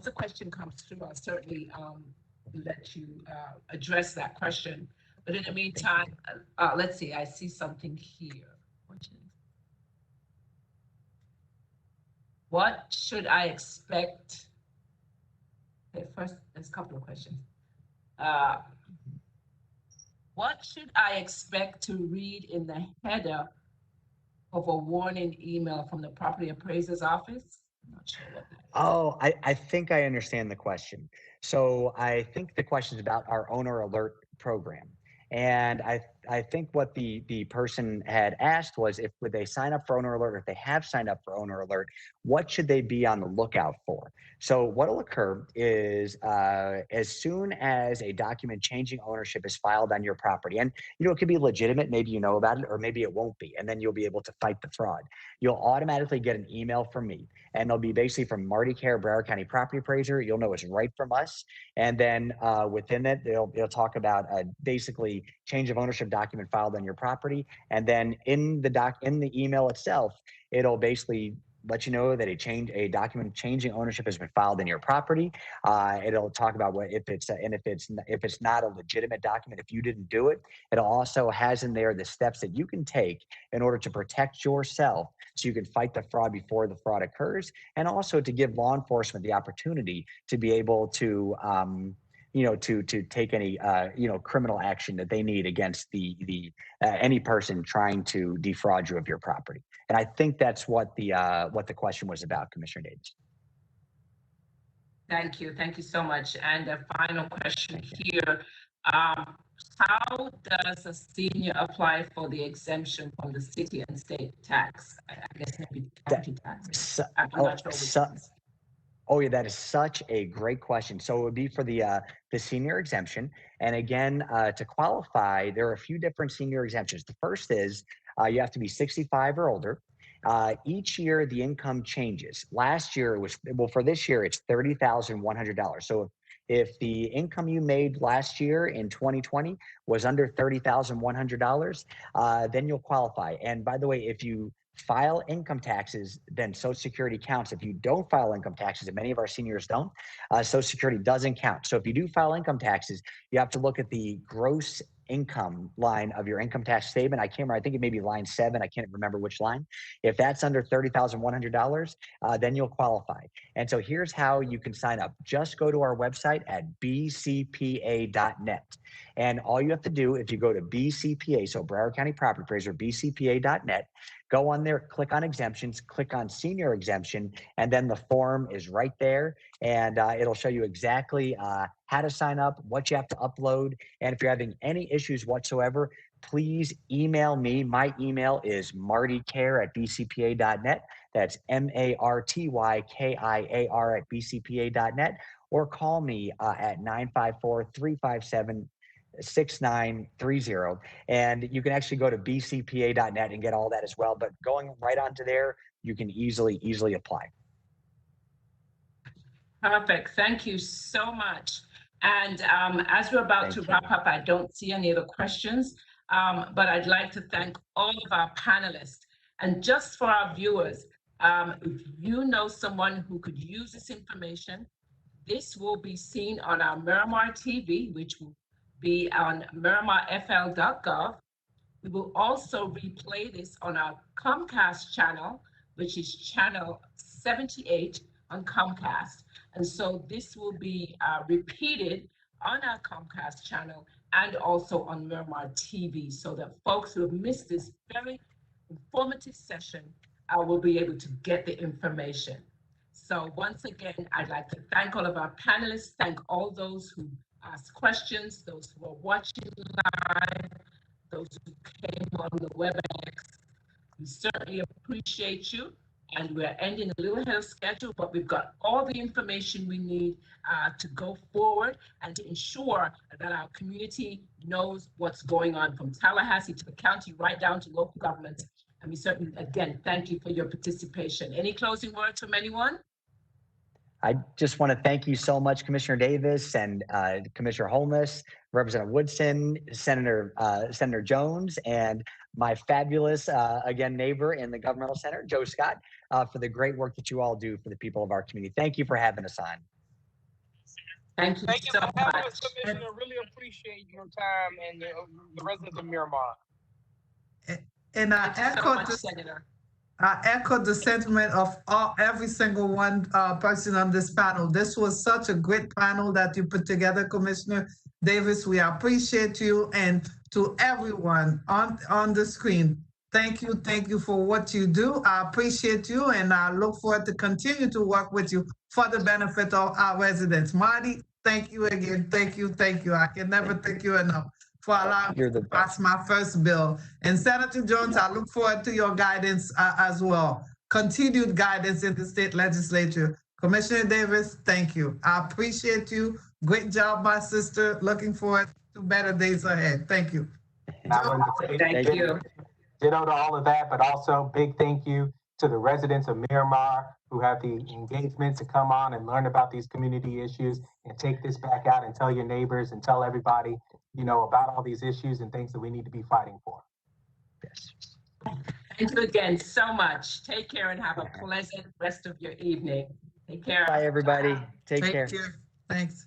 the question comes through, I'll certainly let you address that question. But in the meantime, let's see, I see something here. What should I expect? Okay, first, there's a couple of questions. What should I expect to read in the header of a warning email from the property appraiser's office? I'm not sure what that is. Oh, I think I understand the question. So I think the question is about our owner alert program. And I think what the person had asked was, if would they sign up for owner alert, or if they have signed up for owner alert, what should they be on the lookout for? So what will occur is as soon as a document changing ownership is filed on your property, and it could be legitimate, maybe you know about it, or maybe it won't be, and then you'll be able to fight the fraud. You'll automatically get an email from me, and they'll be basically from Marty Kerr, Broward County Property Appraiser. You'll know it's right from us. And then within it, they'll talk about basically change of ownership document filed on your property. And then in the email itself, it'll basically let you know that a document changing ownership has been filed in your property. It'll talk about if it's not a legitimate document, if you didn't do it. It also has in there the steps that you can take in order to protect yourself, so you can fight the fraud before the fraud occurs, and also to give law enforcement the opportunity to be able to to take any criminal action that they need against any person trying to defraud you of your property. And I think that's what the question was about, Commissioner Davis. Thank you so much. And a final question here. How does a senior apply for the exemption from the city and state tax? I guess maybe county tax. I'm not sure which ones. Oh yeah, that is such a great question. So it would be for the senior exemption. And again, to qualify, there are a few different senior exemptions. The first is you have to be 65 or older. Each year the income changes. Last year it was, well, for this year it's $30,100. So if the income you made last year in 2020 was under $30,100, then you'll qualify. And by the way, if you file income taxes, then Social Security counts. If you don't file income taxes, and many of our seniors don't, Social Security doesn't count. So if you do file income taxes, you have to look at the gross income line of your income tax statement. I can't remember, I think it may be line 7. I can't remember which line. If that's under $30,100, then you'll qualify. And so here's how you can sign up. Just go to our website at bcpa.net. And all you have to do, if you go to BCPA, so Broward County Property Appraiser, bcpa.net, go on there, click on exemptions, click on senior exemption, and then the form is right there. And it'll show you exactly how to sign up, what you have to upload. And if you're having any issues whatsoever, please email me. My email is martykiar@bcpa.net. That's martykiar@bcpa.net. Or call me at 954-357-6930. And you can actually go to bcpa.net and get all that as well. But going right onto there, you can easily apply. Perfect. Thank you so much. And as we're about to wrap up, I don't see any other questions, but I'd like to thank all of our panelists. And just for our viewers, if you know someone who could use this information, this will be seen on our Miramar TV, which will be on MiramarFL.gov. We will also replay this on our Comcast channel, which is channel 78 on Comcast. And so this will be repeated on our Comcast channel and also on Miramar TV, so that folks who have missed this very informative session will be able to get the information. So once again, I'd like to thank all of our panelists, thank all those who asked questions, those who are watching live, those who came on the WebEx. We certainly appreciate you. And we're ending a little ahead of schedule, but we've got all the information we need to go forward and to ensure that our community knows what's going on, from Tallahassee to the county, right down to local government. And we certainly, again, thank you for your participation. Any closing words from anyone? I just want to thank you so much, Commissioner Davis and Commissioner Holness, Representative Woodson, Senator Jones, and my fabulous, again, neighbor in the Governmental Center, Joe Scott, for the great work that you all do for the people of our community. Thank you for having us on. Thank you so for having much. us, Commissioner. Really appreciate your time and the residents of Miramar. And I echo the sentiment of every single one person on this panel. This was such a great panel that you put together, Commissioner Davis. We appreciate you, and to everyone on the screen, thank you for what you do. I appreciate you, and I look forward to continue to work with you for the benefit of our residents. Marty, thank you again. Thank you. I can never thank you enough for allowing me to pass my first bill. And Senator Jones, I look forward to your guidance as well. Continued guidance in the state legislature. Commissioner Davis, thank you. I appreciate you. Great job, my sister. Looking forward to better days ahead. Thank you. Thank you. Ditto to all of that, but also big thank you to the residents of Miramar who have the engagement to come on and learn about these community issues and take this back out and tell your neighbors and tell everybody, you know, about all these issues and things that we need to be fighting for. Yes. Thank you again so much. Take care and have a pleasant rest of your evening. Take care. Bye, everybody. Take care. Thanks.